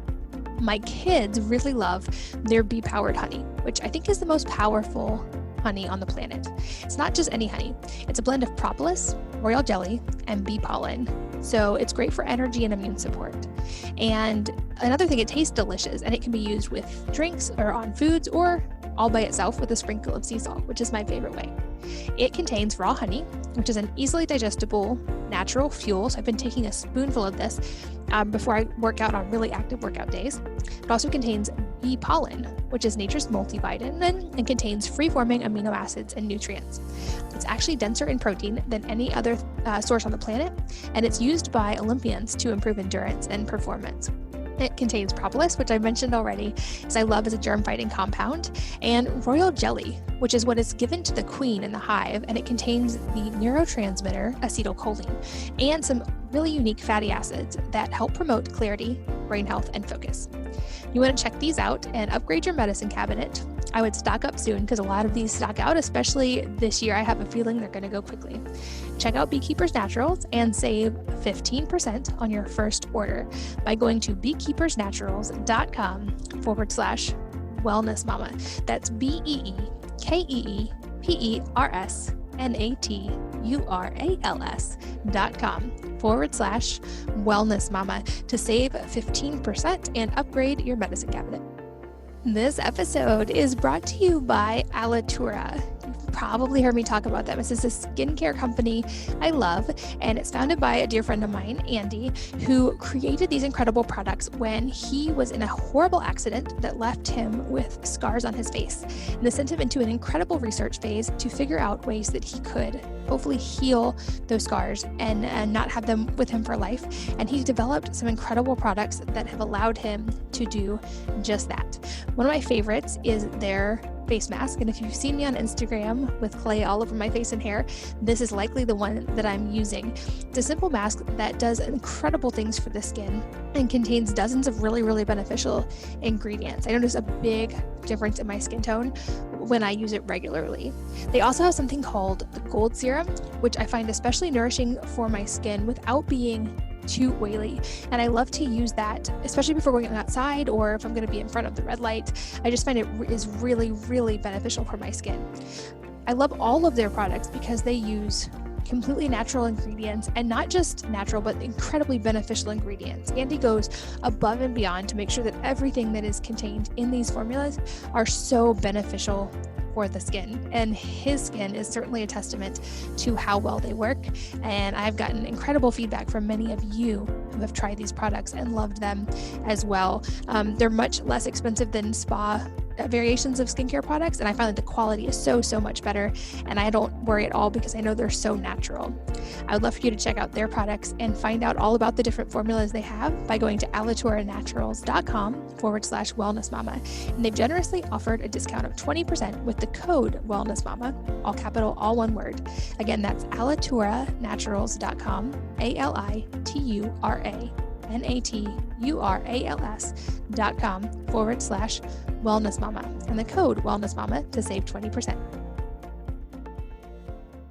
My kids really love their bee-powered honey, which I think is the most powerful honey on the planet. It's not just any honey. It's a blend of propolis, royal jelly, and bee pollen. So it's great for energy and immune support. And another thing, it tastes delicious, and it can be used with drinks or on foods or all by itself with a sprinkle of sea salt, which is my favorite way. It contains raw honey, which is an easily digestible natural fuel. So I've been taking a spoonful of this before I work out on really active workout days. It also contains bee pollen, which is nature's multivitamin and contains free-forming amino acids and nutrients. It's actually denser in protein than any other source on the planet, and it's used by Olympians to improve endurance and performance. It contains propolis, which I mentioned already, as I love as a germ-fighting compound, and royal jelly, which is what is given to the queen in the hive, and it contains the neurotransmitter acetylcholine and some really unique fatty acids that help promote clarity, brain health, and focus. You want to check these out and upgrade your medicine cabinet I would stock up soon because a lot of these stock out, especially this year. I have a feeling they're going to go quickly. Check out Beekeepers Naturals and save 15% on your first order by going to beekeepersnaturals.com/wellness mama. That's BEEKEEPERSNATURALS.com/wellness mama to save 15% and upgrade your medicine cabinet. This episode is brought to you by Alatura. You've probably heard me talk about them. This is a skincare company I love, and it's founded by a dear friend of mine, Andy, who created these incredible products when he was in a horrible accident that left him with scars on his face. And this sent him into an incredible research phase to figure out ways that he could hopefully heal those scars and not have them with him for life. And he's developed some incredible products that have allowed him to do just that. One of my favorites is their face mask. And if you've seen me on Instagram with clay all over my face and hair, this is likely the one that I'm using. It's a simple mask that does incredible things for the skin and contains dozens of really, really beneficial ingredients. I notice a big difference in my skin tone when I use it regularly. They also have something called the gold serum, which I find especially nourishing for my skin without being too oily. And I love to use that, especially before going outside or if I'm going to be in front of the red light. I just find it is really, really beneficial for my skin. I love all of their products because they use completely natural ingredients, and not just natural, but incredibly beneficial ingredients. Andy goes above and beyond to make sure that everything that is contained in these formulas are so beneficial for the skin, and his skin is certainly a testament to how well they work. And I've gotten incredible feedback from many of you who have tried these products and loved them as well. They're much less expensive than spa variations of skincare products, and I find that the quality is so much better, and I don't worry at all because I know they're so natural. I would love for you to check out their products and find out all about the different formulas they have by going to alaturanaturals.com/wellness mama. And they've generously offered a discount of 20% with the code wellness mama, all capital, all one word. Again, that's alaturanaturals.com, alaturanaturals.com/wellness mama, and the code wellness mama to save 20%.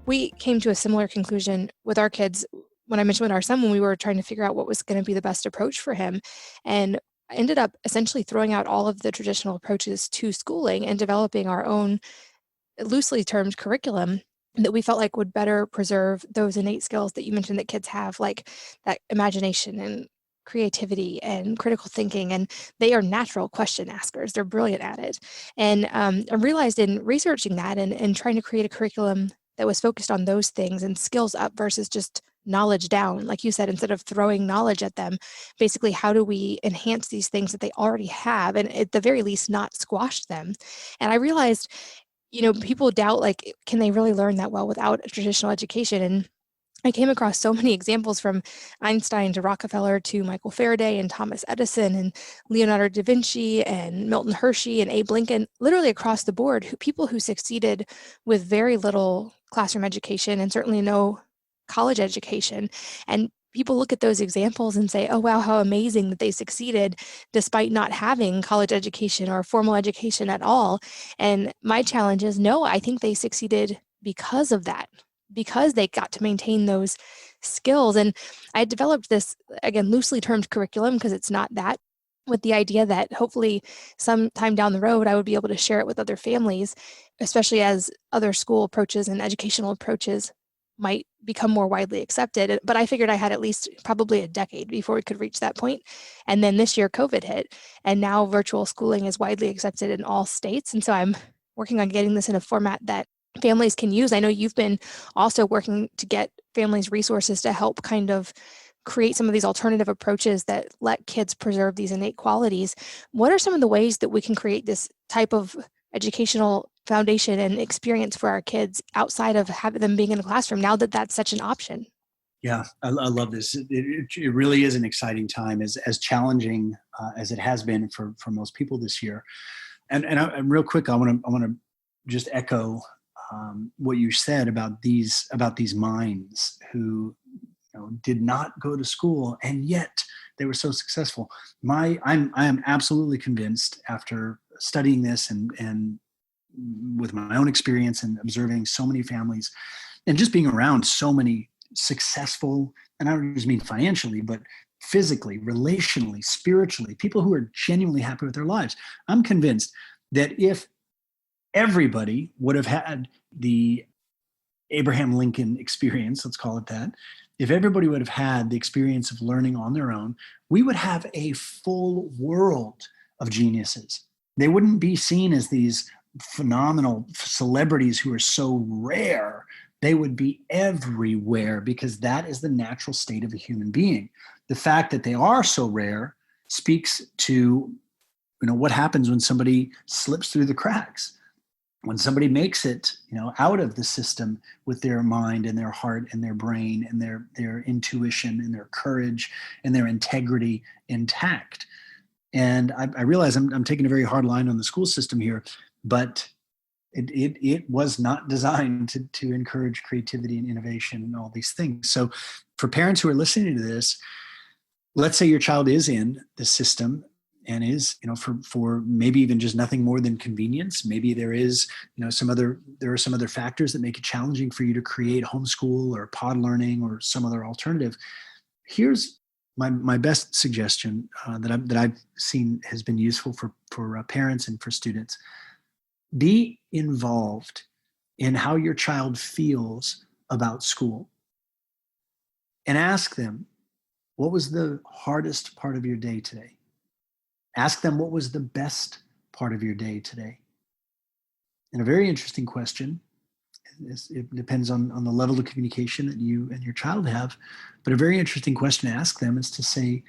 We came to a similar conclusion with our kids when I mentioned with our son, when we were trying to figure out what was going to be the best approach for him. And I ended up essentially throwing out all of the traditional approaches to schooling and developing our own loosely termed curriculum that we felt like would better preserve those innate skills that you mentioned that kids have, like that imagination and creativity and critical thinking, and they are natural question askers. They're brilliant at it. And I realized in researching that and trying to create a curriculum that was focused on those things and skills up versus just knowledge down, like you said, instead of throwing knowledge at them, basically how do we enhance these things that they already have, and at the very least not squash them. And I realized, people doubt, like, can they really learn that well without a traditional education? And I came across so many examples, from Einstein to Rockefeller to Michael Faraday and Thomas Edison and Leonardo da Vinci and Milton Hershey and Abe Lincoln, literally across the board, people who succeeded with very little classroom education and certainly no college education. And people look at those examples and say, oh, wow, how amazing that they succeeded despite not having college education or formal education at all. And my challenge is, no, I think they succeeded because of that, because they got to maintain those skills. And I developed this, again, loosely termed curriculum, because it's not that, with the idea that hopefully sometime down the road, I would be able to share it with other families, especially as other school approaches and educational approaches might become more widely accepted. But I figured I had at least probably a decade before we could reach that point. And then this year COVID hit, and now virtual schooling is widely accepted in all states. And so I'm working on getting this in a format that families can use. I know you've been also working to get families resources to help kind of create some of these alternative approaches that let kids preserve these innate qualities. What are some of the ways that we can create this type of educational foundation and experience for our kids outside of having them being in a classroom, now that that's such an option? Yeah, I love this. It really is an exciting time, as challenging as it has been for most people this year. And real quick, I want to just echo what you said about these minds who did not go to school, and yet they were so successful. I am absolutely convinced, after studying this and with my own experience and observing so many families and just being around so many successful, and I don't just mean financially, but physically, relationally, spiritually, people who are genuinely happy with their lives. I'm convinced that if everybody would have had the Abraham Lincoln experience, let's call it that, if everybody would have had the experience of learning on their own, we would have a full world of geniuses. They wouldn't be seen as these phenomenal celebrities who are so rare. They would be everywhere because that is the natural state of a human being. The fact that they are so rare speaks to, what happens when somebody slips through the cracks, when somebody makes it, out of the system with their mind and their heart and their brain and their intuition and their courage and their integrity intact. And I realize I'm taking a very hard line on the school system here, but it was not designed to encourage creativity and innovation and all these things. So for parents who are listening to this, let's say your child is in the system and is, for maybe even just nothing more than convenience. Maybe there is, there are some other factors that make it challenging for you to create homeschool or pod learning or some other alternative. Here's my best suggestion that I've seen has been useful for parents and for students. Be involved in how your child feels about school and ask them, what was the hardest part of your day today? Ask them, what was the best part of your day today? And a very interesting question, it depends on the level of communication that you and your child have, but a very interesting question to ask them is to say,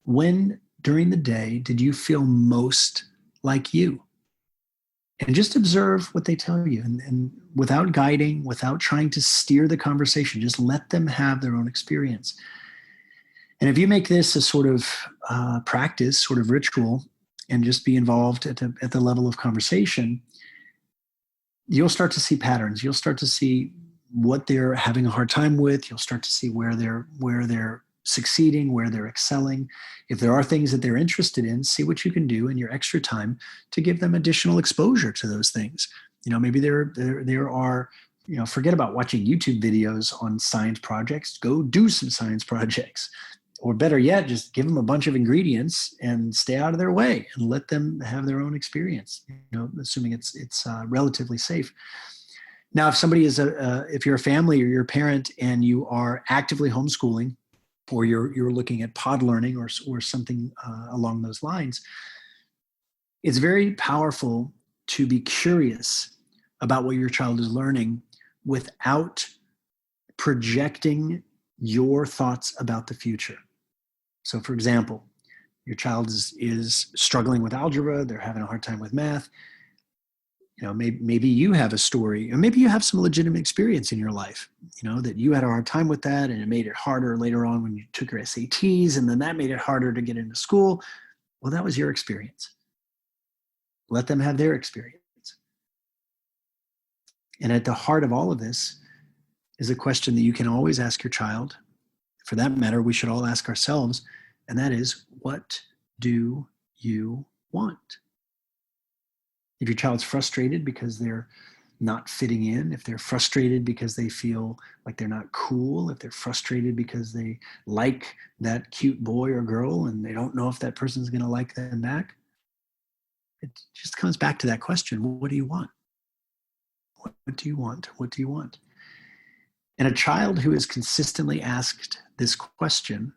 when during the day did you feel most like you? And just observe what they tell you, and without guiding, without trying to steer the conversation, just let them have their own experience. And if you make this a sort of practice, sort of ritual, and just be involved at the level of conversation, you'll start to see patterns. You'll start to see what they're having a hard time with. You'll start to see where they're succeeding, where they're excelling. If there are things that they're interested in, see what you can do in your extra time to give them additional exposure to those things. Maybe there are, forget about watching YouTube videos on science projects. Go do some science projects. Or better yet, just give them a bunch of ingredients and stay out of their way and let them have their own experience, assuming it's relatively safe. Now, if somebody is if you're a family or you're a parent and you are actively homeschooling, or you're looking at pod learning or something along those lines, it's very powerful to be curious about what your child is learning without projecting your thoughts about the future. So, for example, your child is struggling with algebra, they're having a hard time with math. Maybe you have a story, or maybe you have some legitimate experience in your life, that you had a hard time with that and it made it harder later on when you took your SATs, and then that made it harder to get into school. Well, that was your experience. Let them have their experience. And at the heart of all of this is a question that you can always ask your child. For that matter, we should all ask ourselves, and that is, what do you want? If your child's frustrated because they're not fitting in, if they're frustrated because they feel like they're not cool, if they're frustrated because they like that cute boy or girl and they don't know if that person's going to like them back, it just comes back to that question, what do you want? What do you want? What do you want? And a child who is consistently asked this question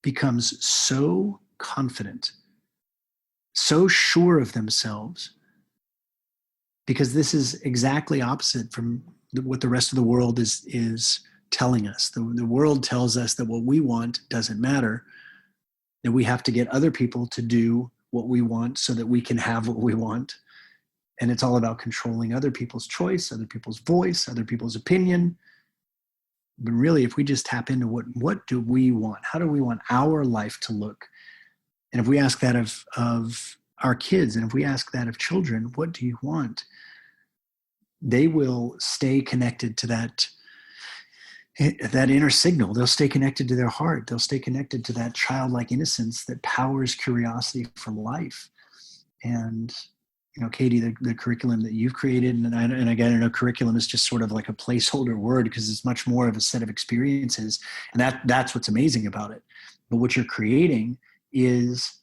becomes so confident, so sure of themselves, because this is exactly opposite from what the rest of the world is telling us. The world tells us that what we want doesn't matter, that we have to get other people to do what we want so that we can have what we want. And it's all about controlling other people's choice, other people's voice, other people's opinion. But really, if we just tap into what do we want? How do we want our life to look? And if we ask that of our kids, and if we ask that of children, what do you want? They will stay connected to that inner signal. They'll stay connected to their heart. They'll stay connected to that childlike innocence that powers curiosity for life. And Katie, the curriculum that you've created, and again, I know curriculum is just sort of like a placeholder word because it's much more of a set of experiences, and that's what's amazing about it. But what you're creating is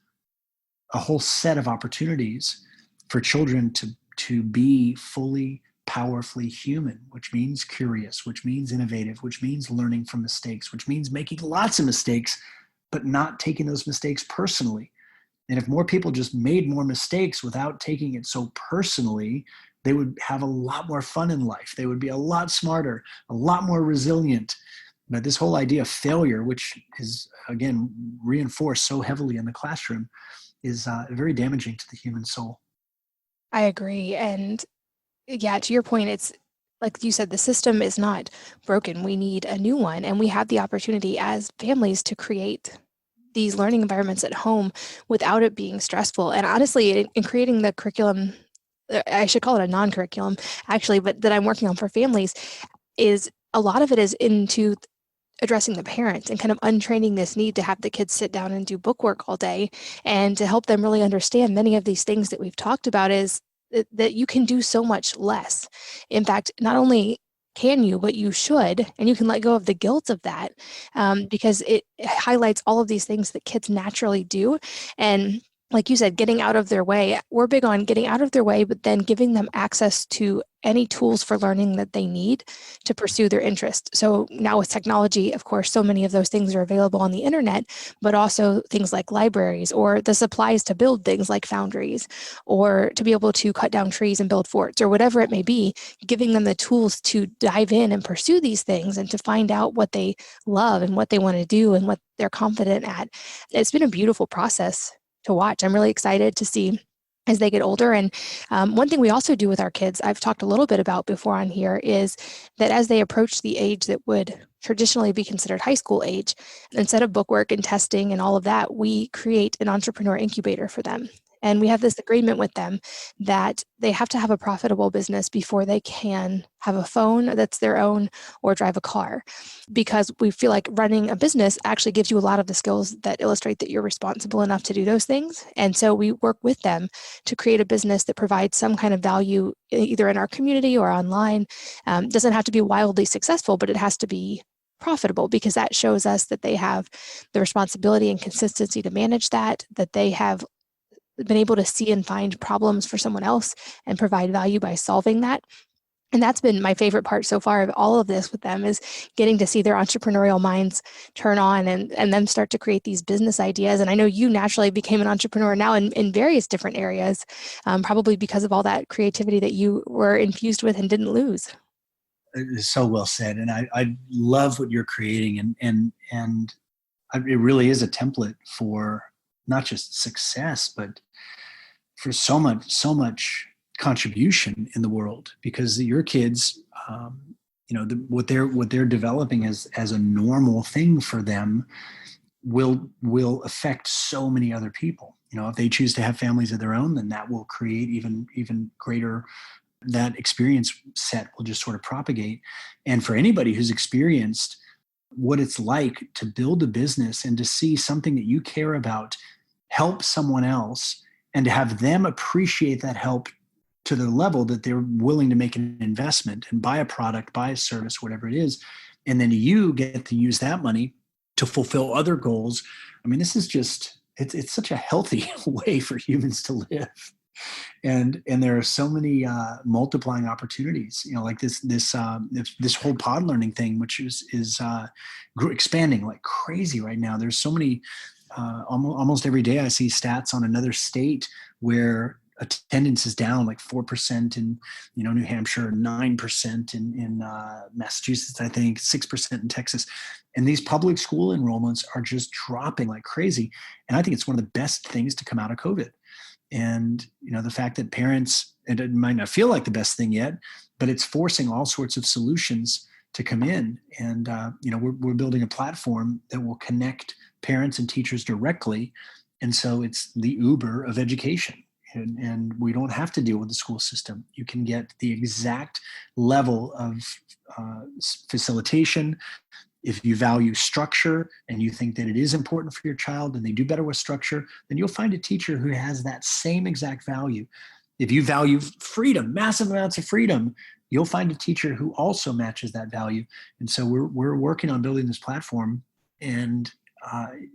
a whole set of opportunities for children to be fully, powerfully human, which means curious, which means innovative, which means learning from mistakes, which means making lots of mistakes, but not taking those mistakes personally. And if more people just made more mistakes without taking it so personally, they would have a lot more fun in life. They would be a lot smarter, a lot more resilient. But this whole idea of failure, which is, again, reinforced so heavily in the classroom, is very damaging to the human soul. I agree. And yeah, to your point, it's like you said, the system is not broken. We need a new one. And we have the opportunity as families to create these learning environments at home without it being stressful. And honestly, in creating the curriculum, I should call it a non-curriculum actually, but that I'm working on for families, is a lot of it is into addressing the parents and kind of untraining this need to have the kids sit down and do bookwork all day, and to help them really understand many of these things that we've talked about is that you can do so much less. In fact, not only can you, but you should, and you can let go of the guilt of that, because it highlights all of these things that kids naturally do. And like you said, getting out of their way. We're big on getting out of their way, but then giving them access to any tools for learning that they need to pursue their interest. So now with technology, of course, so many of those things are available on the internet, but also things like libraries or the supplies to build things like foundries, or to be able to cut down trees and build forts, or whatever it may be, giving them the tools to dive in and pursue these things and to find out what they love and what they want to do and what they're confident at. It's been a beautiful process to watch. I'm really excited to see as they get older. And one thing we also do with our kids, I've talked a little bit about before on here, is that as they approach the age that would traditionally be considered high school age, instead of bookwork and testing and all of that, we create an entrepreneur incubator for them. And we have this agreement with them that they have to have a profitable business before they can have a phone that's their own or drive a car, because we feel like running a business actually gives you a lot of the skills that illustrate that you're responsible enough to do those things. And so we work with them to create a business that provides some kind of value either in our community or online. Doesn't have to be wildly successful, but it has to be profitable, because that shows us that they have the responsibility and consistency to manage that they have been able to see and find problems for someone else and provide value by solving that. And that's been my favorite part so far of all of this with them, is getting to see their entrepreneurial minds turn on and them start to create these business ideas. And I know you naturally became an entrepreneur now in various different areas, probably because of all that creativity that you were infused with and didn't lose. It is so well said. And I love what you're creating. And it really is a template for not just success, but for so much contribution in the world, because your kids, what they're developing as a normal thing for them will affect so many other people. If they choose to have families of their own, then that will create even greater, that experience set will just sort of propagate. And for anybody who's experienced what it's like to build a business and to see something that you care about help someone else, and to have them appreciate that help to the level that they're willing to make an investment and buy a product, buy a service, whatever it is. And then you get to use that money to fulfill other goals. I mean, this is just, it's such a healthy way for humans to live. And there are so many multiplying opportunities, like this whole pod learning thing, which is expanding like crazy right now. There's so many, almost every day I see stats on another state where attendance is down like 4% in New Hampshire, 9% in Massachusetts, I think 6% in Texas. And these public school enrollments are just dropping like crazy. And I think it's one of the best things to come out of COVID. And, the fact that parents, and it might not feel like the best thing yet, but it's forcing all sorts of solutions to come in. And, we're building a platform that will connect parents and teachers directly. And so it's the Uber of education. And we don't have to deal with the school system. You can get the exact level of facilitation. If you value structure and you think that it is important for your child and they do better with structure, then you'll find a teacher who has that same exact value. If you value freedom, massive amounts of freedom, you'll find a teacher who also matches that value. And so we're working on building this platform, and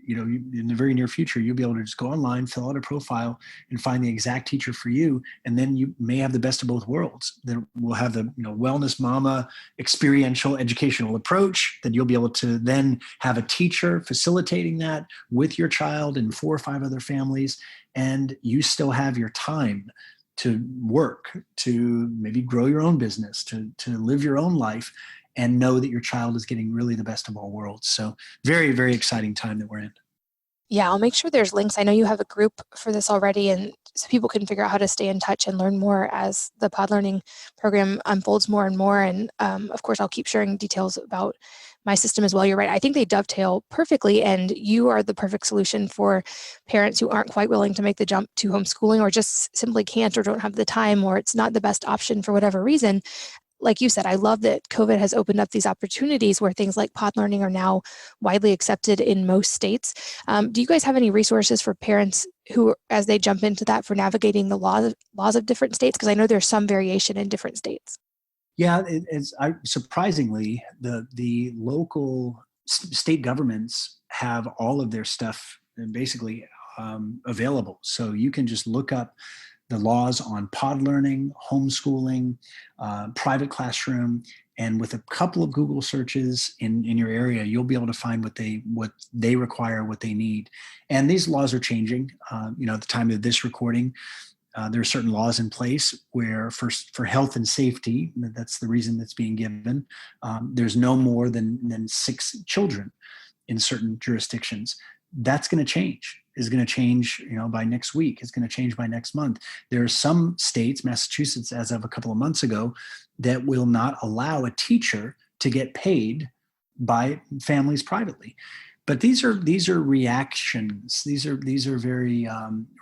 in the very near future, you'll be able to just go online, fill out a profile, and find the exact teacher for you. And then you may have the best of both worlds. Then we'll have the wellness mama experiential educational approach that you'll be able to then have a teacher facilitating that with your child and 4 or 5 other families. And you still have your time to work, to maybe grow your own business, to live your own life, and know that your child is getting really the best of all worlds. So very, very exciting time that we're in. Yeah, I'll make sure there's links. I know you have a group for this already, and so people can figure out how to stay in touch and learn more as the pod learning program unfolds more and more. And of course, I'll keep sharing details about my system as well. You're right. I think they dovetail perfectly, and you are the perfect solution for parents who aren't quite willing to make the jump to homeschooling, or just simply can't, or don't have the time, or it's not the best option for whatever reason. Like you said, I love that COVID has opened up these opportunities where things like pod learning are now widely accepted in most states. Do you guys have any resources for parents who, as they jump into that, for navigating the laws of different states? Because I know there's some variation in different states. Yeah, surprisingly, the local state governments have all of their stuff basically available. So you can just look up the laws on pod learning, homeschooling, private classroom, and with a couple of Google searches in your area, you'll be able to find what they require, what they need. And these laws are changing. At the time of this recording, there are certain laws in place where for health and safety, that's the reason that's being given, there's no more than 6 children in certain jurisdictions. That's going to change. Is going to change, by next week. It's going to change by next month. There are some states, Massachusetts, as of a couple of months ago, that will not allow a teacher to get paid by families privately. But these are reactions. These are very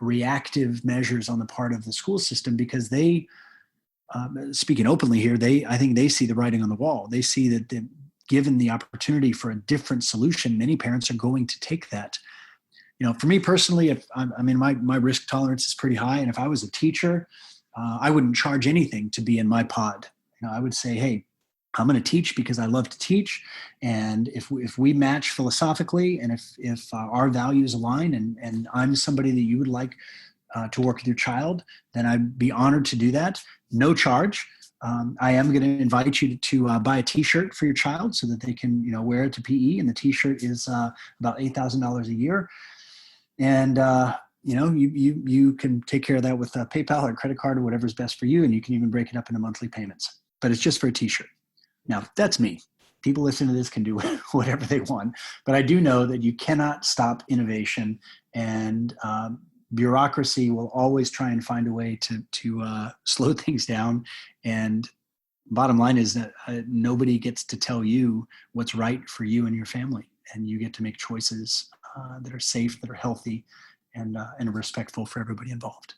reactive measures on the part of the school system, because they, speaking openly here, I think they see the writing on the wall. They see that given the opportunity for a different solution, many parents are going to take that. For me personally, my risk tolerance is pretty high, and if I was a teacher, I wouldn't charge anything to be in my pod. I would say, hey, I'm going to teach because I love to teach, and if we match philosophically, and if our values align, and I'm somebody that you would like to work with your child, then I'd be honored to do that. No charge. I am going to invite you to buy a T-shirt for your child so that they can wear it to PE, and the T-shirt is about $8,000 a year. And, you can take care of that with PayPal or credit card or whatever's best for you. And you can even break it up into monthly payments, but it's just for a T-shirt. Now, that's me. People listening to this can do whatever they want, but I do know that you cannot stop innovation, and bureaucracy will always try and find a way to slow things down. And bottom line is that nobody gets to tell you what's right for you and your family, and you get to make choices that are safe, that are healthy, and respectful for everybody involved.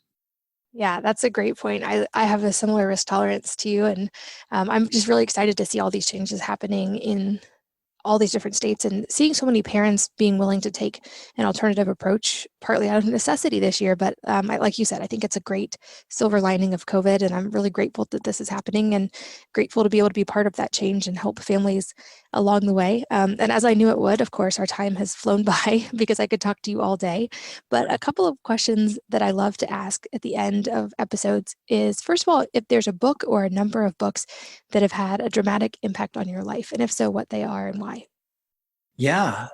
Yeah, that's a great point. I have a similar risk tolerance to you, and I'm just really excited to see all these changes happening in all these different states, and seeing so many parents being willing to take an alternative approach, partly out of necessity this year. But like you said, I think it's a great silver lining of COVID, and I'm really grateful that this is happening, and grateful to be able to be part of that change and help families along the way. And as I knew it would, of course, our time has flown by because I could talk to you all day. But a couple of questions that I love to ask at the end of episodes is, first of all, if there's a book or a number of books that have had a dramatic impact on your life, and if so, what they are and why. Yeah,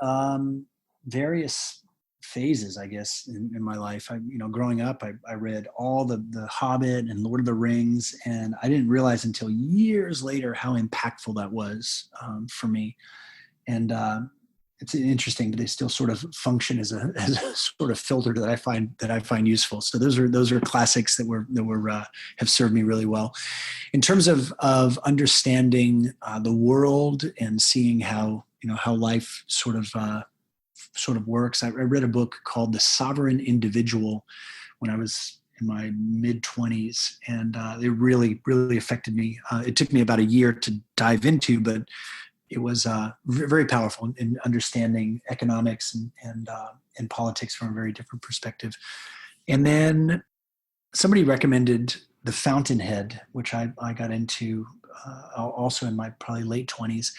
various phases, I guess, in my life. Growing up, I read all the Hobbit and Lord of the Rings, and I didn't realize until years later how impactful that was for me. And it's interesting, but they still sort of function as a sort of filter that I find useful. So those are classics that have served me really well. In terms of understanding the world and seeing how life sort of works. I read a book called The Sovereign Individual when I was in my mid-20s, and it really, really affected me. It took me about a year to dive into, but it was very powerful in understanding economics and politics from a very different perspective. And then somebody recommended the Fountainhead, which I got into also in my probably late 20s.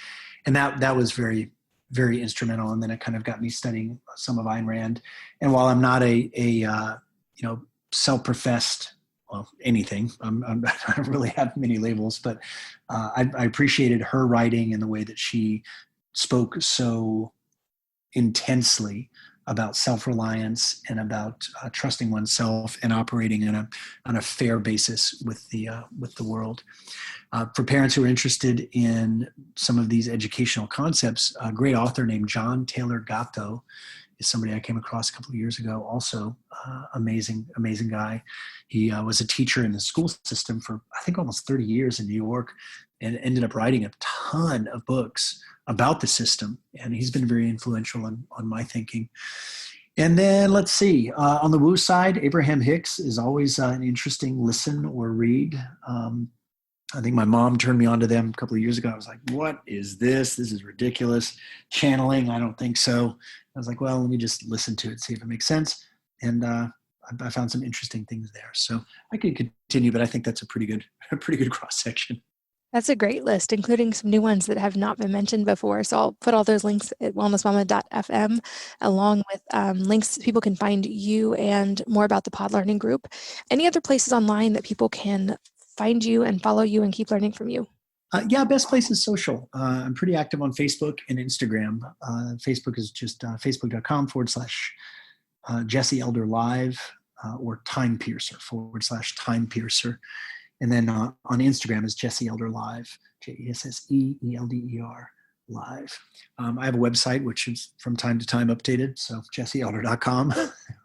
And that was very, very instrumental. And then it kind of got me studying some of Ayn Rand. And while I'm not a self-professed, well, anything, I don't really have many labels, but I appreciated her writing and the way that she spoke so intensely about self-reliance and about trusting oneself and operating on a fair basis with the world. For parents who are interested in some of these educational concepts, a great author named John Taylor Gatto is somebody I came across a couple of years ago. Also, amazing guy. He was a teacher in the school system for I think almost 30 years in New York, and ended up writing a ton of books about the system. And he's been very influential on my thinking. And then let's see, on the woo side, Abraham Hicks is always an interesting listen or read. I think my mom turned me on to them a couple of years ago. I was like, what is this? This is ridiculous. Channeling? I don't think so. I was like, well, let me just listen to it, see if it makes sense. And I found some interesting things there. So I could continue, but I think that's a pretty good cross section. That's a great list, including some new ones that have not been mentioned before. So I'll put all those links at wellnessmama.fm, along with links people can find you and more about the Pod Learning Group. Any other places online that people can find you and follow you and keep learning from you? Best place is social. I'm pretty active on Facebook and Instagram. Facebook is just facebook.com/Jesse Elder Live or Time Piercer /Time Piercer. And then on Instagram is Jesse Elder Live, JESSEELDER Live. I have a website, which is from time to time updated. So jesseelder.com.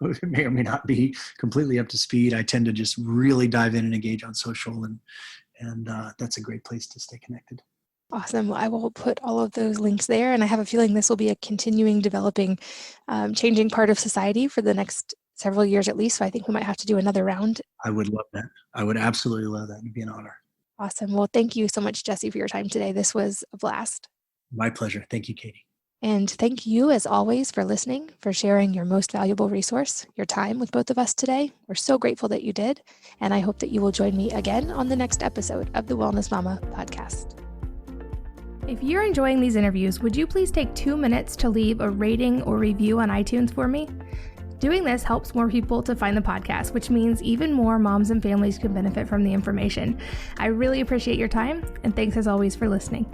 It may or may not be completely up to speed. I tend to just really dive in and engage on social, and that's a great place to stay connected. Awesome. Well, I will put all of those links there. And I have a feeling this will be a continuing, developing, changing part of society for the next several years at least. So I think we might have to do another round. I would love that. I would absolutely love that. It'd be an honor. Awesome. Well, thank you so much, Jesse, for your time today. This was a blast. My pleasure. Thank you, Katie. And thank you, as always, for listening, for sharing your most valuable resource, your time with both of us today. We're so grateful that you did. And I hope that you will join me again on the next episode of the Wellness Mama podcast. If you're enjoying these interviews, would you please take 2 minutes to leave a rating or review on iTunes for me? Doing this helps more people to find the podcast, which means even more moms and families can benefit from the information. I really appreciate your time, and thanks as always for listening.